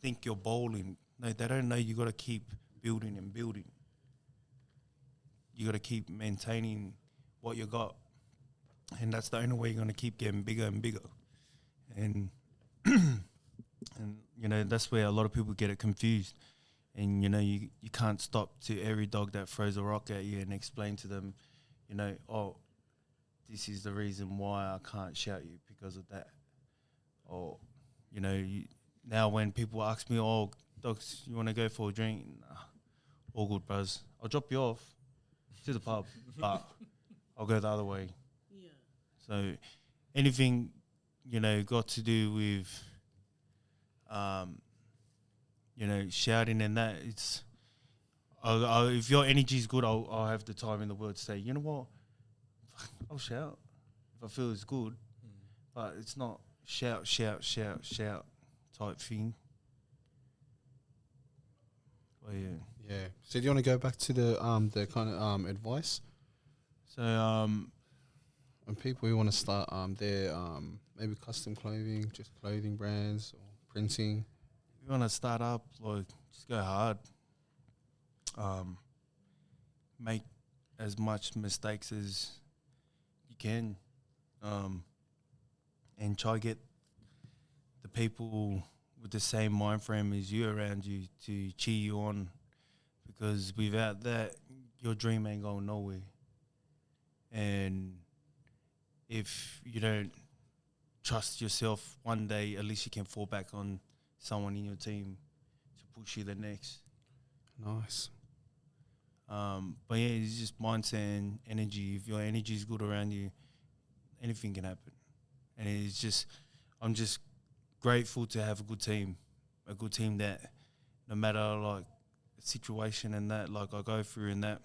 think you're bowling. No, they don't know you got to keep building and building. You got to keep maintaining what you got. And that's the only way you're going to keep getting bigger and bigger. And, and you know, that's where a lot of people get it confused. And, you know, you can't stop to every dog that throws a rock at you and explain to them, you know, oh, this is the reason why I can't shout you because of that. Or, you know, now when people ask me, oh, dogs, you want to go for a drink? Nah. all good, bros. I'll drop you off to the pub, but I'll go the other way. Yeah. So anything, got to do with, shouting and that, it's, if your energy is good, I'll have the time in the world to say, you know what, I'll shout if I feel it's good, but it's not shout type thing. But yeah. Yeah. So do you want to go back to the kind of advice? So And people who want to start their maybe custom clothing, just clothing brands or printing. if you want to start up, just go hard. Make as much mistakes as you can, and try get the people with the same mind frame as you around you to cheer you on, because without that, your dream ain't going nowhere. And if you don't trust yourself one day, at least you can fall back on someone in your team to push you the next. Nice. But yeah, it's just mindset and energy. If your energy is good around you, anything can happen. And it's just, I'm just grateful to have a good team that no matter like situation and that like I go through and that,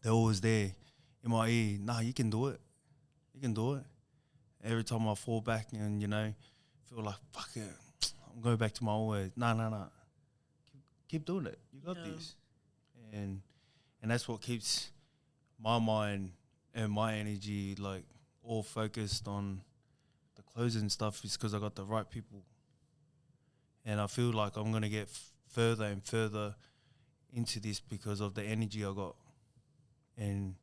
they're always there in my ear. Nah, you can do it. You can do it. Every time I fall back and feel like fuck it, I'm going back to my old ways. Nah. Keep doing it. You got this. And that's what keeps my mind and my energy like all focused on the clothes and stuff, is because I got the right people. And I feel like I'm going to get further and further into this because of the energy I got. And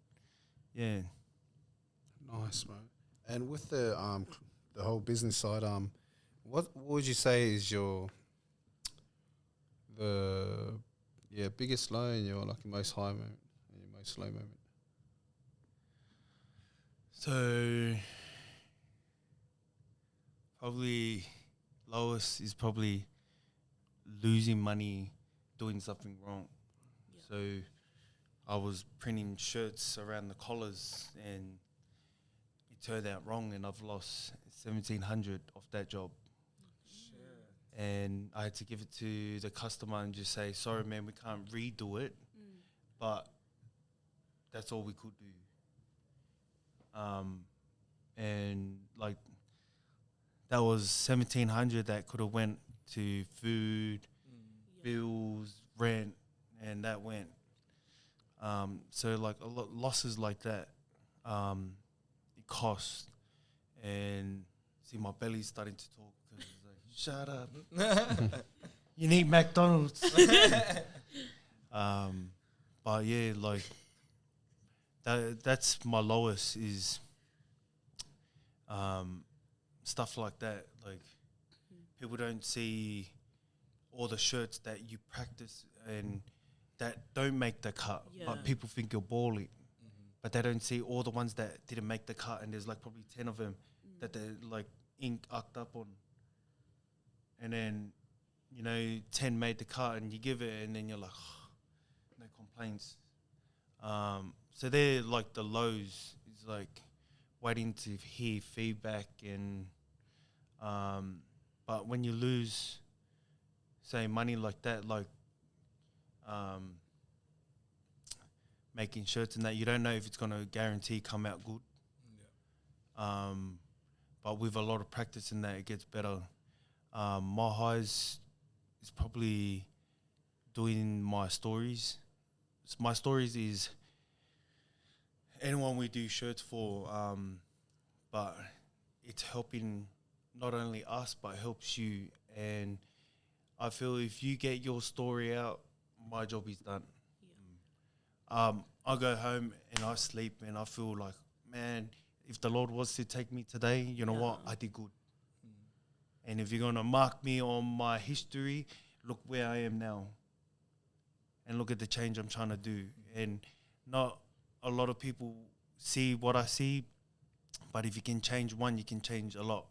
yeah. Nice, man. And with the whole business side, what would you say is the biggest low and your like most high moment and your most low moment? So probably lowest is probably losing money doing something wrong. Yeah. So I was printing shirts around the collars and it turned out wrong and I've lost 1,700 off that job. And I had to give it to the customer and just say, sorry, man, we can't redo it, but that's all we could do. And like that was 1,700 that could have went to food, bills, rent, and that went. So like a lot losses like that, it cost. And see, my belly's starting to talk because it's like, shut up. You need McDonald's. But yeah, like that's my lowest is stuff like that. Like people don't see all the shirts that you practice and that don't make the cut, but people think you're balling. But they don't see all the ones that didn't make the cut, and there's like probably 10 of them that they're like ink ucked up on. And then, 10 made the cut and you give it and then you're like, oh, no complaints. So they're like the lows. It's like waiting to hear feedback and, but when you lose, say money like that, like, making shirts and that, you don't know if it's going to guarantee come out good. But with a lot of practice in that, it gets better. My highs is probably doing my stories. My stories is anyone we do shirts for, but it's helping not only us, but helps you. And I feel if you get your story out, my job is done. I go home and I sleep and I feel like, man, if the Lord was to take me today, you know what, I did good. And if you're going to mark me on my history, look where I am now. And look at the change I'm trying to do. And not a lot of people see what I see, but if you can change one, you can change a lot.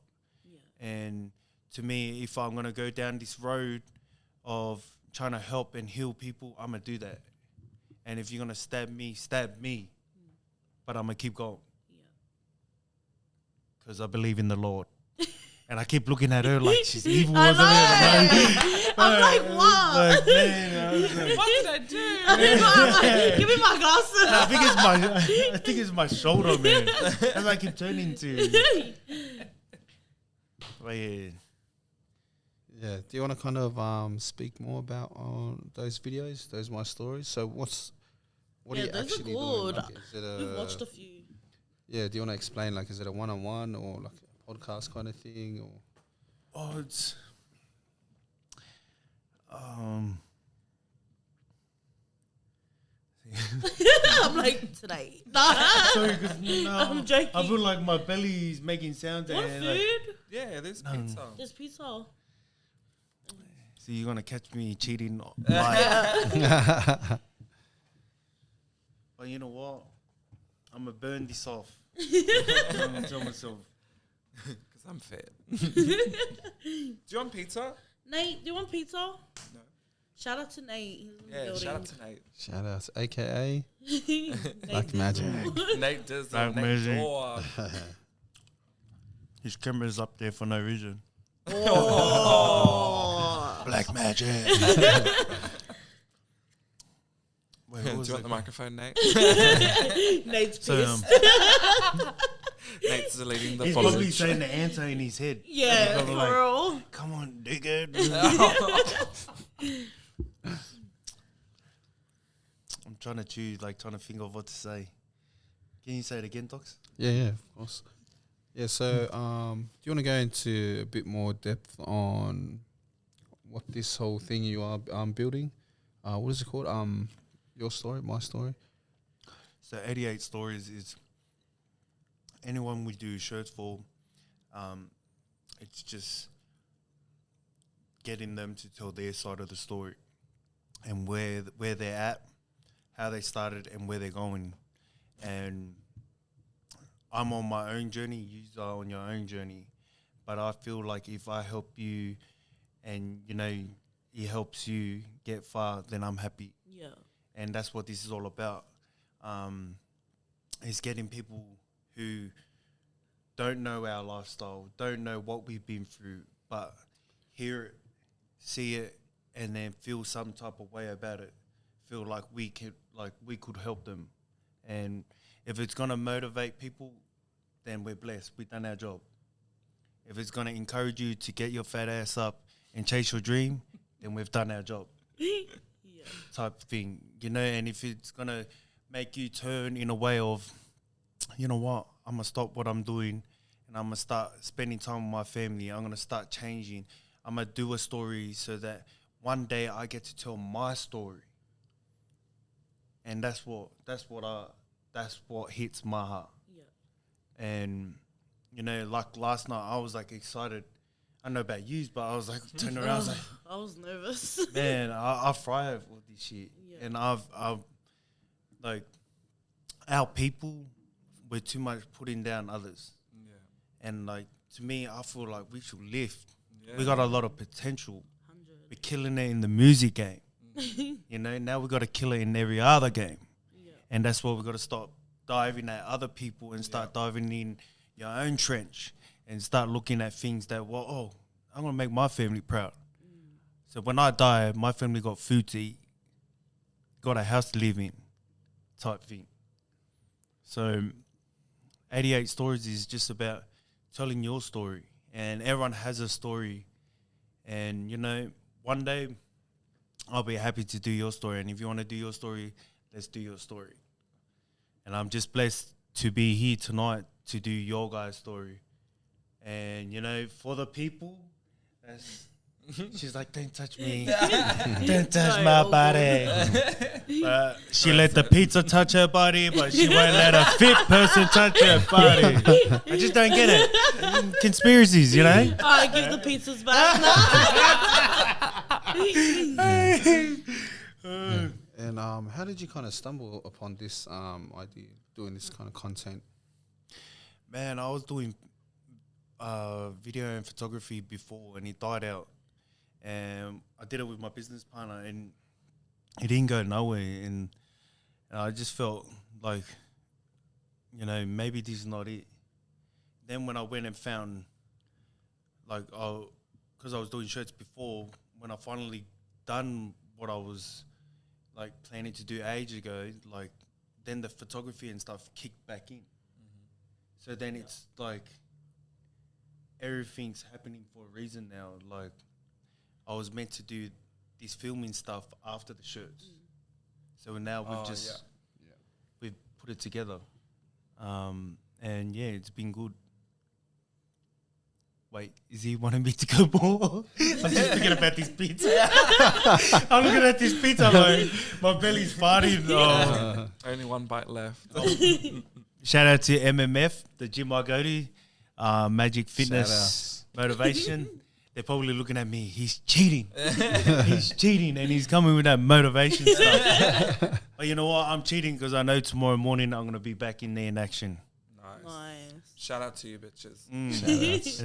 And to me, if I'm going to go down this road of trying to help and heal people, I'm going to do that. And if you're gonna stab me. But I'm gonna keep going. Yeah. Because I believe in the Lord. And I keep looking at her like she's evil I or something. I'm like, what? Like, man, I was like, What did I do? I'm like, give me my glasses. I think it's my shoulder, man. That's what I keep turning to. But yeah. Yeah. Do you want to kind of speak more about those videos, those My Stories? So what are you those are actually doing? good. Like, is it We've watched a few. Yeah. Do you want to explain? Like, is it a one-on-one or like a podcast kind of thing? Or Oh, it's I'm like, today. sorry, 'cause no, I'm joking. I feel like my belly is making sounds. What and food? like, Yeah, there's pizza. There's pizza. so you're gonna catch me cheating live. But you know what? I'm gonna burn this off. I'm gonna tell myself. Because I'm fat. Do you want pizza? Nate, do you want pizza? No. Shout out to Nate. He's in the Yeah, building. shout out to Nate. shout out, AKA Nate Black Magic. Nate Dizzle, Black Nate Magic. Door. His camera's up there for no reason. Oh. Black magic. Wait, Do what you was want the it? microphone, Nate? Nate's So, pissed. Nate's deleting the he's probably footage. saying the answer in his head. Yeah, Probably like, for real. come on, dickhead. I'm trying to choose, like trying to think of what to say. Can you say it again, Tox? Yeah, of course. Yeah, so do you want to go into a bit more depth on what this whole thing you are building? What is it called? Your story, my story. So 88 Stories is anyone we do shirts for. It's just getting them to tell their side of the story and where they're at, how they started, and where they're going. And I'm on my own journey. You are on your own journey. But I feel like if I help you, and you know it helps you get far, then I'm happy. Yeah. And that's what this is all about. Is getting people who don't know our lifestyle, don't know what we've been through, but hear it, see it, and then feel some type of way about it. Feel like we could help them. And if it's gonna motivate people, then we're blessed. We've done our job. If it's gonna encourage you to get your fat ass up and chase your dream, then we've done our job. Yeah. Type thing, you know. And if it's gonna make you turn in a way of, you know what, I'm gonna stop what I'm doing and I'm gonna start spending time with my family. I'm gonna start changing. I'm gonna do a story so that one day I get to tell my story. And that's what hits my heart. Yeah. And you know, like last night, I was like excited. I don't know about you, but I was like turning around. I was like, I was nervous. man, I thrive with this shit. Yeah. And I've like, our people, we're too much putting down others. Yeah. And like, to me, I feel like we should lift. Yeah. We got a lot of potential. 100. We're killing it in the music game. You know, now we got to kill it in every other game. Yeah. And that's why we got to stop diving at other people and start diving in your own trench and start looking at things that, well, oh, I'm going to make my family proud. So when I die, my family got food to eat, got a house to live in, type thing. So 88 Stories is just about telling your story. And everyone has a story. And, you know, one day I'll be happy to do your story. And if you want to do your story, let's do your story. And I'm just blessed to be here tonight to do your guys' story. And, you know, for the people, she's like, don't touch me. Don't touch No, my all body. She let the pizza touch her body, but she won't let a fit person touch her body. I just don't get it. Conspiracies, you know? I give the pizzas back. And how did you kind of stumble upon this idea, doing this kind of content? Man, I was doing video and photography before, and it died out. And I did it with my business partner, and it didn't go nowhere. And And I just felt like, you know, maybe this is not it. Then when I went and found, like, because I was doing shirts before, when I finally done what I was, like, planning to do ages ago, like, then the photography and stuff kicked back in. So then it's like everything's happening for a reason now. Like, I was meant to do this filming stuff after the shirts. So now we've we've put it together. And yeah, it's been good. Wait, is he wanting me to go more? I'm just thinking about this pizza. I'm looking at this pizza, like, my belly's farting. Oh. Only one bite left. Shout out to MMF, the gym I go to, Magic Fitness Motivation. They're probably looking at me. He's cheating. He's cheating, and he's coming with that motivation stuff. But you know what? I'm cheating because I know tomorrow morning I'm going to be back in there in action. Nice. Shout out to you, bitches. And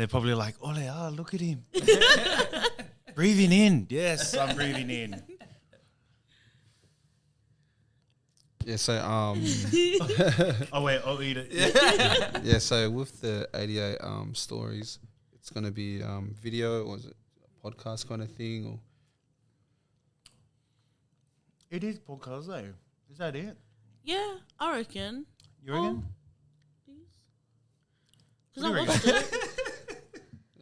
they're probably like, Ole, look at him. Breathing in. Yes, I'm breathing in. Yeah, so Oh, wait, I'll eat it. yeah, so with the 88 stories, it's gonna be video, or is it a podcast kind of thing, or It is podcast, though. Is that it? Yeah, I reckon. You reckon? Because I watched it.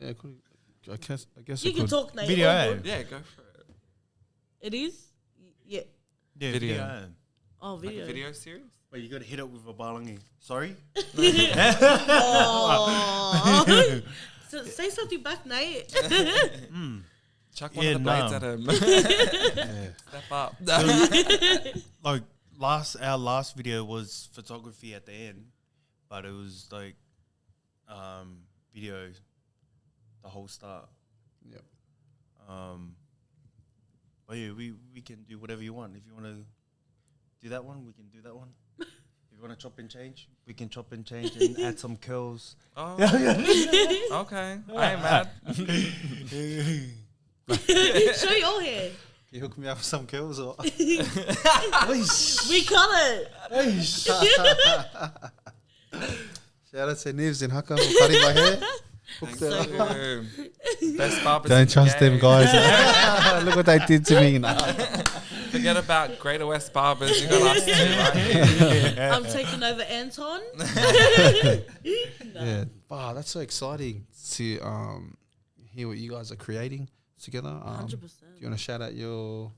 yeah, I guess You it can could. talk, Nate. Video, all eh? good. Yeah, go for it. It is? Yeah. Yeah, Video. Oh, Like video. a video series? But you got to hit it with a balangi. Sorry? Oh. So say something back, Nate. Chuck one Yeah, of the blades no. at him. Yeah. Step up. Like, our last video was photography at the end, but it was like video the whole start. Yep. But yeah, we can do whatever you want. If you want to do that one, we can do that one. If you want to chop and change, we can chop and change and add some curls. Oh, okay. I ain't mad. Show your hair. Can you hook me up with some kills or? We cut it. Shout out to Nivs and Haka for cutting my hair. Thank you. Best barbers. Don't in the trust them game. guys. Look what they did to me. Nah. Forget about Greater West Barbers. You got us too, right? I'm taking over Anton. Yeah. Wow, that's so exciting to hear what you guys are creating together. 100%. Do you want to shout out your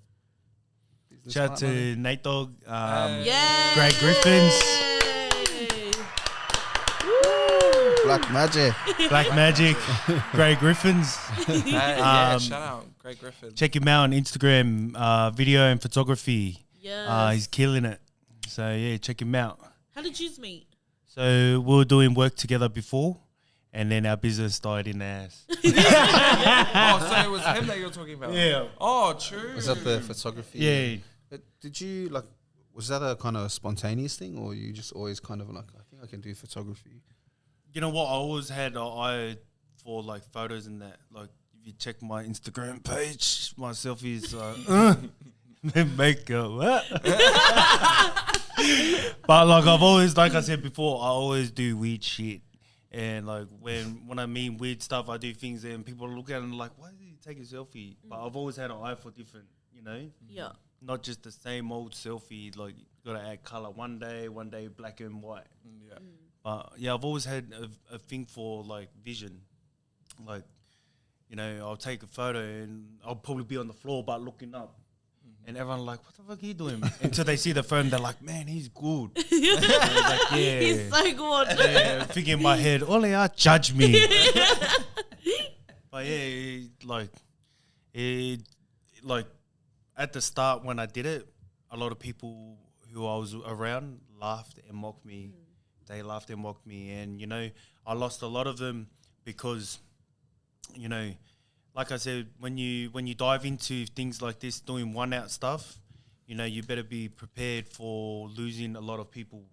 business Shout out partner? to Nate Dogg, Yeah. Greg Griffins, Black Magic. Black Magic, Greg Griffins. Yeah, shout out Greg Griffin. Check him out on Instagram, video and photography. Yes. He's killing it. So yeah, check him out. How did you meet? So we were doing work together before, and then our business died in the ass. Oh, so it was him that you were talking about? Yeah. Oh, true. Was that the photography? Yeah. But did you was that a kind of spontaneous thing, or you just always kind of like, I think I can do photography? You know what? I always had an eye for like photos and that. Like if you check my Instagram page, my selfies makeup. What? But like I've always, like I said before, I always do weird shit. And like when I mean weird stuff, I do things and people look at it and like, why did you take a selfie? But I've always had an eye for different, you know? Yeah. Not just the same old selfie. Like you gotta add color one day black and white. Yeah. But yeah, I've always had a thing for like vision. Like, you know, I'll take a photo and I'll probably be on the floor but looking up. And everyone like, what the fuck are you doing? Until they see the phone, they're like, man, he's good. Like, yeah. He's so good. Yeah, thinking in my head, Ole, judge me. But yeah, like at the start when I did it, a lot of people who I was around laughed and mocked me. They laughed and mocked me, and you know, I lost a lot of them because, you know, like I said, when you dive into things like this, doing one-out stuff, you know, you better be prepared for losing a lot of people.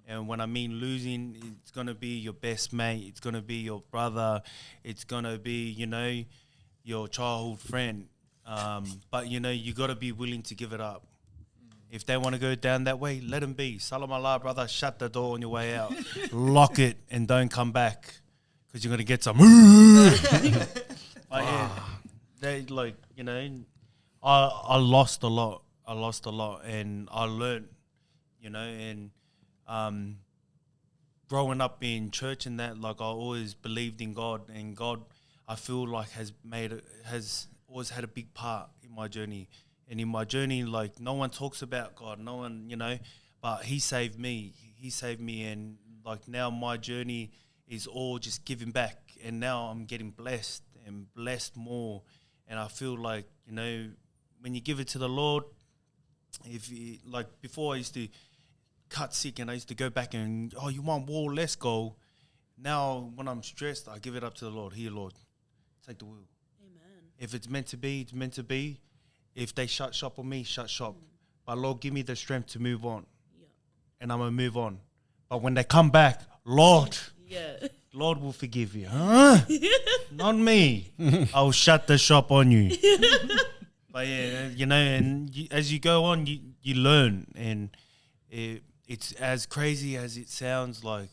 And when I mean losing, it's going to be your best mate. It's going to be your brother. It's going to be, you know, your childhood friend. But, you know, you got to be willing to give it up. If they want to go down that way, let them be. Salam Allah, brother. Shut the door on your way out. Lock it and don't come back because you're going to get some. But yeah, they like, you know, I lost a lot. And I learned, you know, and growing up in church and that, like I always believed in God, and God, I feel like has always had a big part in my journey. And in my journey, like no one talks about God, no one, you know, but He saved me. He saved me, and like now my journey is all just giving back. And now I'm getting blessed and blessed more. And I feel like, you know, when you give it to the Lord, if you, like before I used to cut sick and I used to go back and, oh, you want war, let's go. Now when I'm stressed, I give it up to the Lord. Here, Lord, take the wheel. Amen. If it's meant to be, it's meant to be. If they shut shop on me, shut shop. But Lord, give me the strength to move on. Yeah. And I'm going to move on. But when they come back, Lord, Yeah. Lord will forgive you. Huh? Not me. I'll shut the shop on you. But yeah, you know, and as you go on, you learn. And it's as crazy as it sounds, like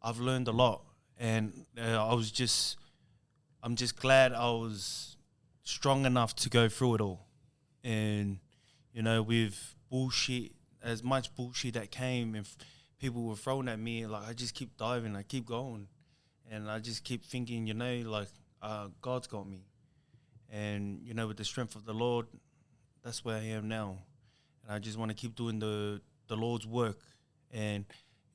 I've learned a lot. And I'm just glad I was strong enough to go through it all. And, you know, with bullshit, as much bullshit that came and people were throwing at me, like I just keep diving, I keep going. And I just keep thinking, you know, like God's got me. And, you know, with the strength of the Lord, that's where I am now. And I just want to keep doing the Lord's work. And,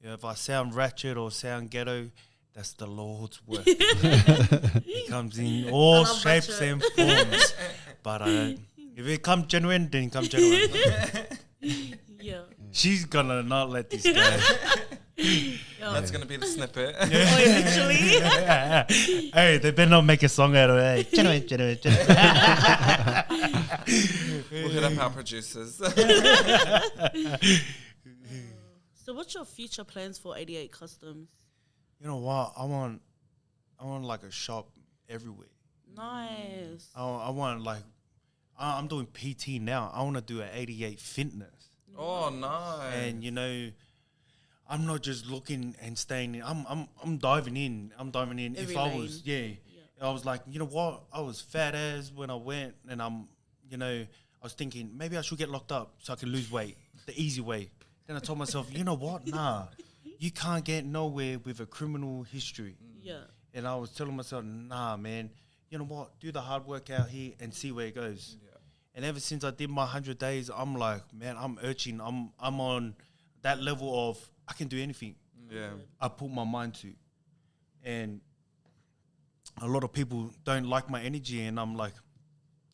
you know, if I sound ratchet or sound ghetto, that's the Lord's work. He comes in all shapes and forms. But if it comes genuine, then it comes genuine. Yeah. She's going to not let this go. That's going to be the snippet. Oh, literally. Hey, they better not make a song out of it. Genuine. We'll hit up our producers. So what's your future plans for 88 Customs? You know what? I want like a shop everywhere. Nice. I want like, I'm doing PT now. I want to do an 88 fitness. Oh, nice. And you know, I'm not just looking and staying in. I'm diving in. Every if I lane. was, I was like, you know what? I was fat as when I went, and you know, I was thinking maybe I should get locked up so I can lose weight the easy way. Then I told myself, you know what? Nah, you can't get nowhere with a criminal history. Yeah. And I was telling myself, nah, man, you know what? Do the hard work out here and see where it goes. Yeah. And ever since I did my 100 days, I'm like, man, I'm urging. I'm on that level of I can do anything. Yeah. I put my mind to. And a lot of people don't like my energy, and I'm like,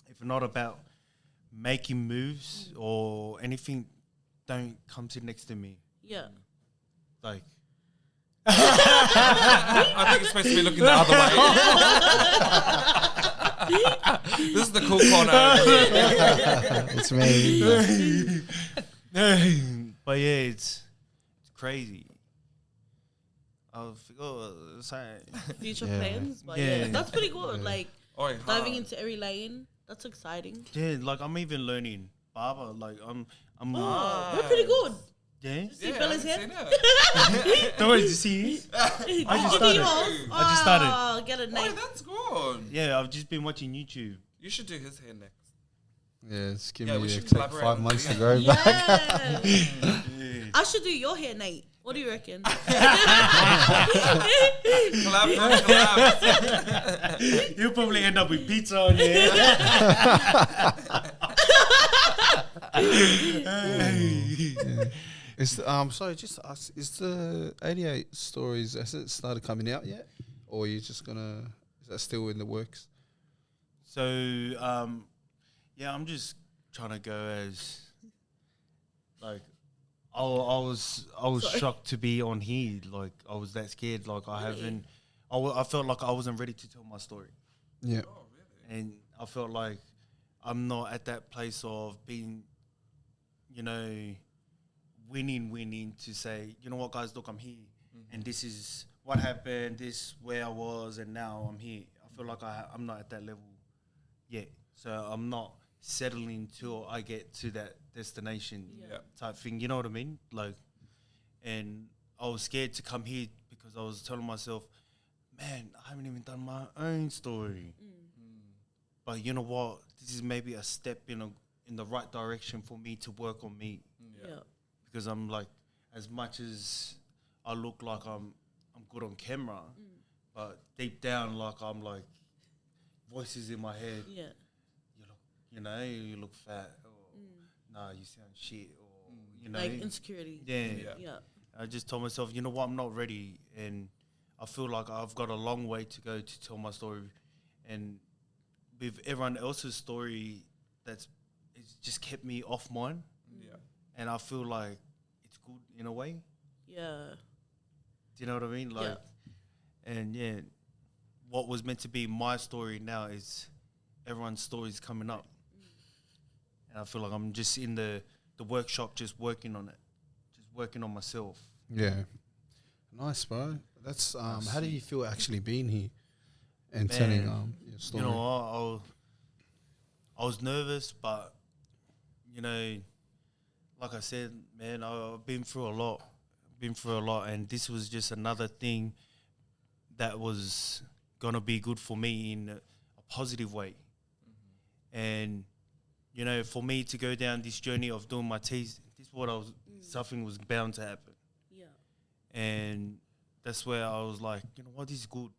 if it's not about making moves or anything, don't come sit next to me. Yeah. Like, I think you're supposed to be looking the other way. This is the cool corner over here. It's me. but yeah, it's crazy. I forgot what I was saying. Future Yeah. plans, but Yeah. yeah, that's pretty good. Like Oi, diving hard. into every lane, that's exciting. Yeah, like I'm even learning barber. Like I'm. Oh, we're pretty good. Yeah. See Yeah, Bella's I hair? haven't seen it. No, did you see? I just started. I just started. Oh, get a Oh, name. that's good. Yeah, I've just been watching YouTube. You should do his hair next. Yeah, it's Yeah, giving we me should take collaborate 5 on months to that. grow back. Yeah. I should do your hair, Nate. What do you reckon? Collab. You'll probably end up with pizza on your head. Is sorry, just ask, is the 88 stories, has it started coming out yet? Or are you just gonna, is that still in the works? So, yeah, I'm just trying to go as, like, I was Sorry. shocked to be on here. Like, I was that scared. Like, I felt like I wasn't ready to tell my story. Yeah. And I felt like I'm not at that place of being, you know, winning to say, you know what, guys, look, I'm here. And this is what happened, this where I was, and now I'm here. I feel like I'm not at that level yet. So I'm not settling till I get to that destination Yeah. type thing. You know what I mean? Like, and I was scared to come here because I was telling myself, man, I haven't even done my own story. But you know what? This is maybe a step in the right direction for me to work on me. Yeah. Because I'm like, as much as I look like I'm good on camera, but deep down, like I'm like voices in my head. Yeah. You look fat, or nah, you sound shit, or you know, Like insecurity. yeah. Yeah. I just told myself, you know what, I'm not ready, and I feel like I've got a long way to go to tell my story, and with everyone else's story, it's just kept me off mine. Yeah. And I feel like it's good in a way. Yeah. Do you know what I mean? Like, and yeah, what was meant to be my story now is everyone's stories coming up. And I feel like I'm just in the workshop, just working on it, just working on myself. Yeah. Nice, bro. That's how do you feel actually being here and Man, telling your story? You know, I was nervous, but you know, like I said, man, I've been through a lot. And this was just another thing that was gonna be good for me in a positive way. And you know, for me to go down this journey of doing my teas, this is what I was. Something was bound to happen. Yeah. And that's where I was like, you know what, this is good.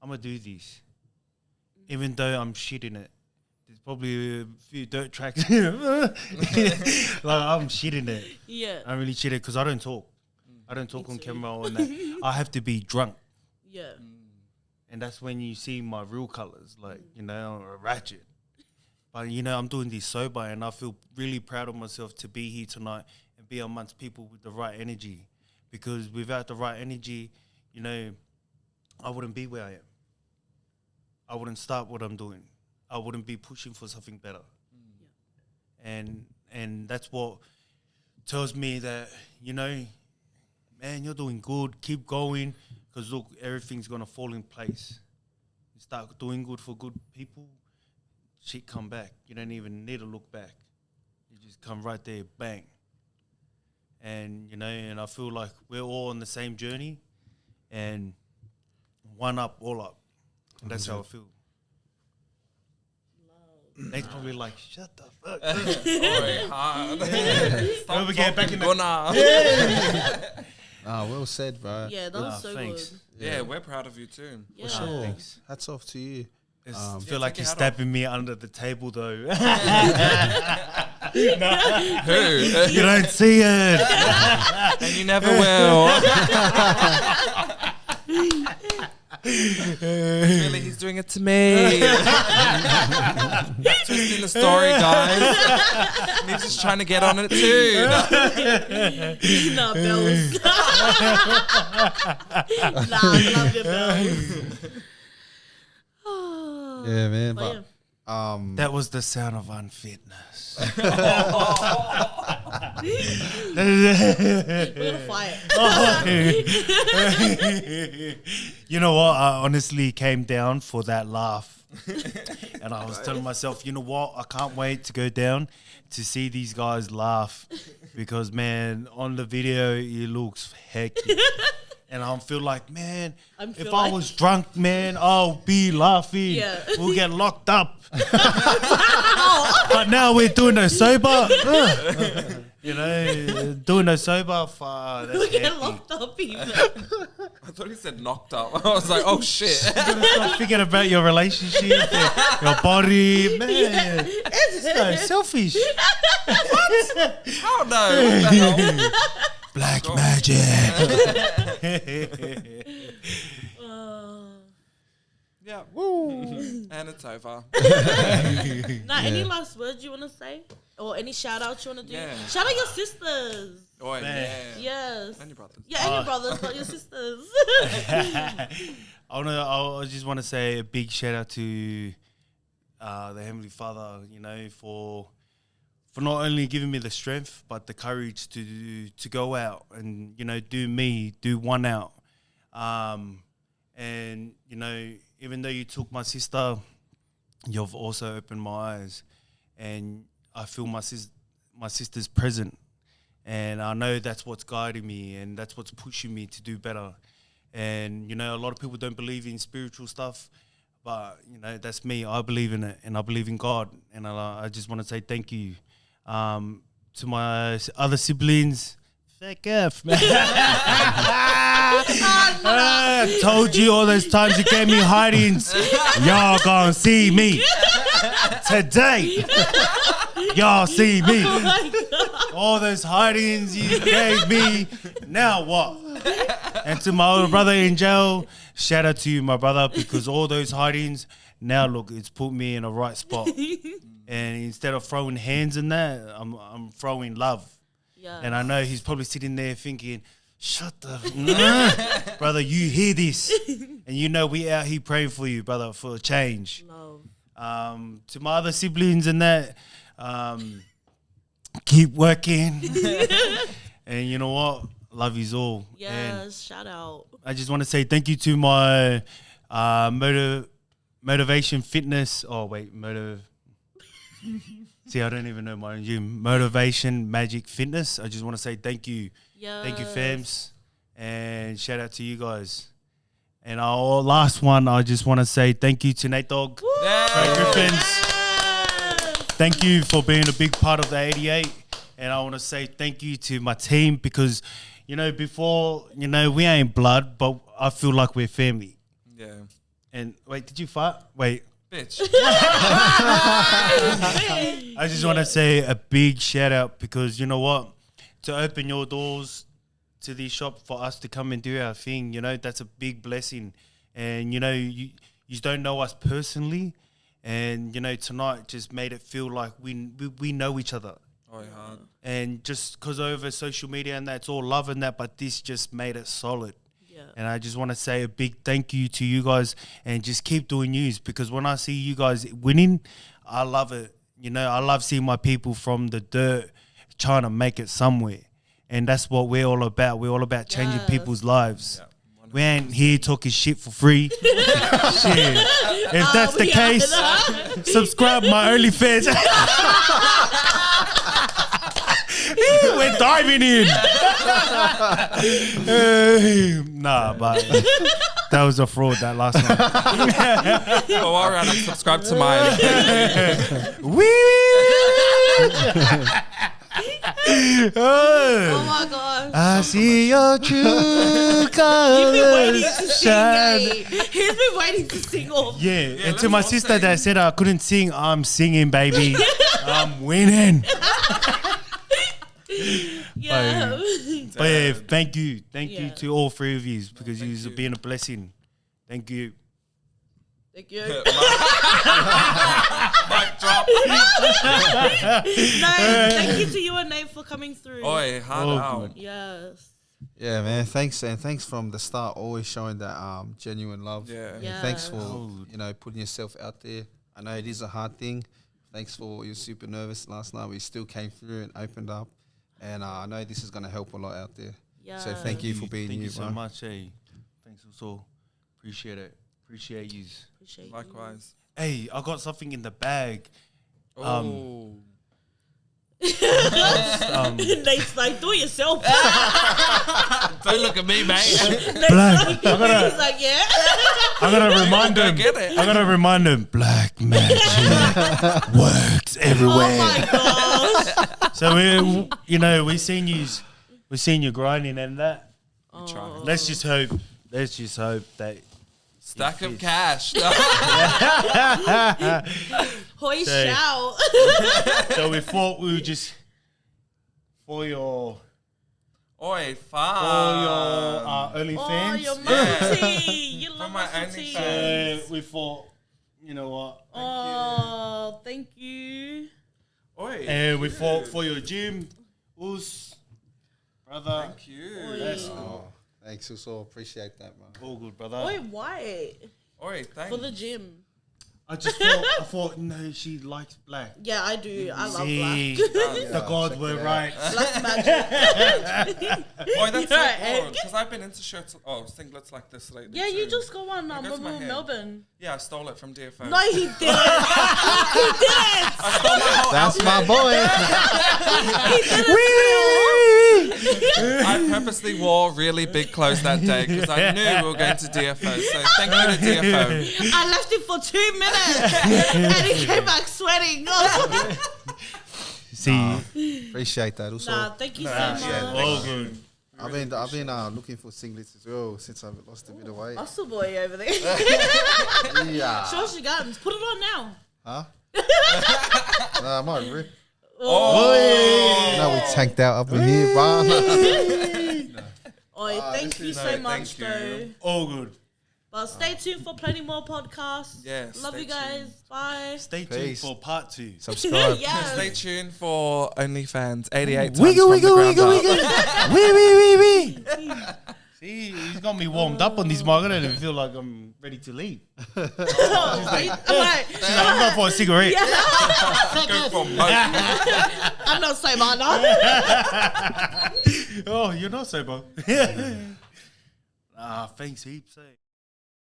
I'm gonna do this, even though I'm shit in it. There's probably a few dirt tracks. Like I'm shit in it. Yeah. I'm really shit because I don't talk. I don't talk on camera or that. I have to be drunk. Yeah. And that's when you see my real colours, like, you know, a ratchet. But, you know, I'm doing this sober, and I feel really proud of myself to be here tonight and be amongst people with the right energy. Because without the right energy, you know, I wouldn't be where I am. I wouldn't start what I'm doing. I wouldn't be pushing for something better. And that's what tells me that, you know, man, you're doing good. Keep going. Because, look, everything's going to fall in place. You start doing good for good people, shit come back. You don't even need to look back. You just come right there, bang. And, you know, and I feel like we're all on the same journey, and one up, all up. And that's how I feel. Nate's probably like, shut the fuck up. Oi, hard. Stop we get back in the- Gunnar. Well said, bro. Yeah, that was so thanks. good. Yeah, we're proud of you too. Yeah. Sure. Thanks. Hats off to you. I Yeah, feel like take you're your hat stabbing me under the table, though. Who? You don't see it. And you never will. Really, he's doing it to me. Twisting the story, guys. He's just trying to get on it too. Nah, bells. Nah, I love your bells. Yeah, man. But But That was the sound of unfitness. we're gonna fight. You know what? I honestly came down for that laugh. And I was telling myself, you know what? I can't wait to go down to see these guys laugh. Because, man, on the video, it looks hectic. And I feel like, man, if I was drunk, man, I'll be laughing. Yeah. We'll get locked up. But now we're doing no sober. You know, doing no sober. That's We get hectic. locked up even. I thought he said knocked up. I was like, oh shit. Stop thinking about your relationship, your body. Man, it's so selfish. How no? What the hell? Black magic. Yeah. Woo. And it's over. Now, any last words you want to say? Or any shout outs you want to do? Yeah. Shout out your sisters. Oh, yeah. Yes. And your brothers. Yeah, and your brothers, not your sisters. I just want to say a big shout out to the Heavenly Father, you know, for not only giving me the strength, but the courage to go out and, you know, do one out. And, you know, even though you took my sister, you've also opened my eyes, and I feel my sister's present, and I know that's what's guiding me, and that's what's pushing me to do better. And you know, a lot of people don't believe in spiritual stuff, but you know, that's me. I believe in it, and I believe in God, and I just want to say thank you to my other siblings. Fuck off, man. I told you all those times you gave me hidings. Y'all gonna see me today. Y'all see me. All those hidings you gave me. Now what? And to my older brother in jail, shout out to you, my brother, because all those hidings, now look, it's put me in a right spot. And instead of throwing hands in that, I'm throwing love. Yeah. And I know he's probably sitting there thinking, shut the brother, you hear this. And you know we out here praying for you, brother, for a change. Love. To my other siblings and that, keep working. And you know what? Love yous all. Yes, And shout out. I just want to say thank you to my motivation fitness. Oh, wait, See, I don't even know my own gym. Motivation Magic Fitness. I just want to say thank you. Yes. Thank you, fams. And shout out to you guys. And our last one, I just want to say thank you to Nate Dogg. Frank Griffins. Thank you for being a big part of the 88. And I want to say thank you to my team because, you know, before, you know, we ain't blood, but I feel like we're family. Yeah. And wait, did you fart? Wait. Bitch. I just want to say a big shout out because you know what? To open your doors to the shop for us to come and do our thing, you know, that's a big blessing. And, you know, you don't know us personally. And, you know, tonight just made it feel like we know each other. Oh, yeah. And just because over social media and that's all love and that, but this just made it solid. Yeah. And I just want to say a big thank you to you guys and just keep doing news because when I see you guys winning, I love it. You know, I love seeing my people from the dirt trying to make it somewhere. And that's what we're all about. We're all about changing people's lives. Yeah. We ain't here talking shit for free. Shit. If that's the case, subscribe my OnlyFans. We're diving in. Nah, but that was a fraud, that last one. Well, while we're at it, subscribe to mine. Oh my gosh. I see your true colors shine. He's been waiting to sing off. Yeah, and to my sister that said I couldn't sing, I'm singing, baby. I'm winning. Yeah. But yeah, thank you. Thank you to all three of you because you're being a blessing. Thank you. Thank you. Mic drop. No, thank you to you and Nate for coming through. Oi, hard out. Yes. Yeah, man. Thanks from the start, always showing that genuine love. Yeah. And thanks for putting yourself out there. I know it is a hard thing. Thanks for you're super nervous last night. We still came through and opened up, and I know this is gonna help a lot out there. Yeah. So thank you for being Thank you, you so bro. much. Hey, thanks also. Appreciate it. Appreciate you. Appreciate you. Likewise. Hey, I got something in the bag. Oh. Nate's like, do it yourself. Don't look at me, mate. Black. He's like, yeah. I gotta remind him. Get it. I gotta remind him. Black magic works everywhere. Oh my gosh. So we seen you grinding and that. Let's just hope that Stack of cash. Hoist So- shout. So we thought we would just for your Oi, OnlyFans. Oh, your musty. You For love my musty. OnlyFans. We thought, you know what? Oh, thank you. Oi. And we fought for your gym. Us, brother. Thank you. Let's Oh, go. thanks, also appreciate that, man. All good, brother. Oi, white Oi, thank for the gym. I thought, no, she likes black. Yeah, I do. I love See, black. the gods were right. Black magic. Boy, that's so Right, cool. Because I've been into shirts, singlets like this lately. Yeah, you too. just got one. It goes to my head. Melbourne. Yeah, I stole it from DFO. No, he didn't. He didn't. I stole my whole That's my boy. I purposely wore really big clothes that day because I knew we were going to DFO. So thank you to DFO. I left him for 2 minutes and he came back sweating. See, Appreciate that. Also, Nah, thank you so much. all good. I've been looking for singlets as well since I've lost a bit of weight. Muscle boy over there. Yeah. Show us your guns. Put it on now. Huh? Nah, I might rip. Oh. No, we tanked out up in here, bro. Thank you so much, though. All good. But stay tuned for plenty more podcasts. Yes, Love stay you guys. tuned. Bye. Stay tuned Peace. for part 2. Subscribe. Yes. Stay tuned for OnlyFans 88 times Wiggle, from the wiggle, ground wiggle, up. wiggle. Wee. See, he's got me warmed up on this mug. I don't even feel like I'm ready to leave. I'm like, I'm going for a cigarette. Go for most. I'm not saying mine. Oh, you're not sober. Thanks heaps. Eh?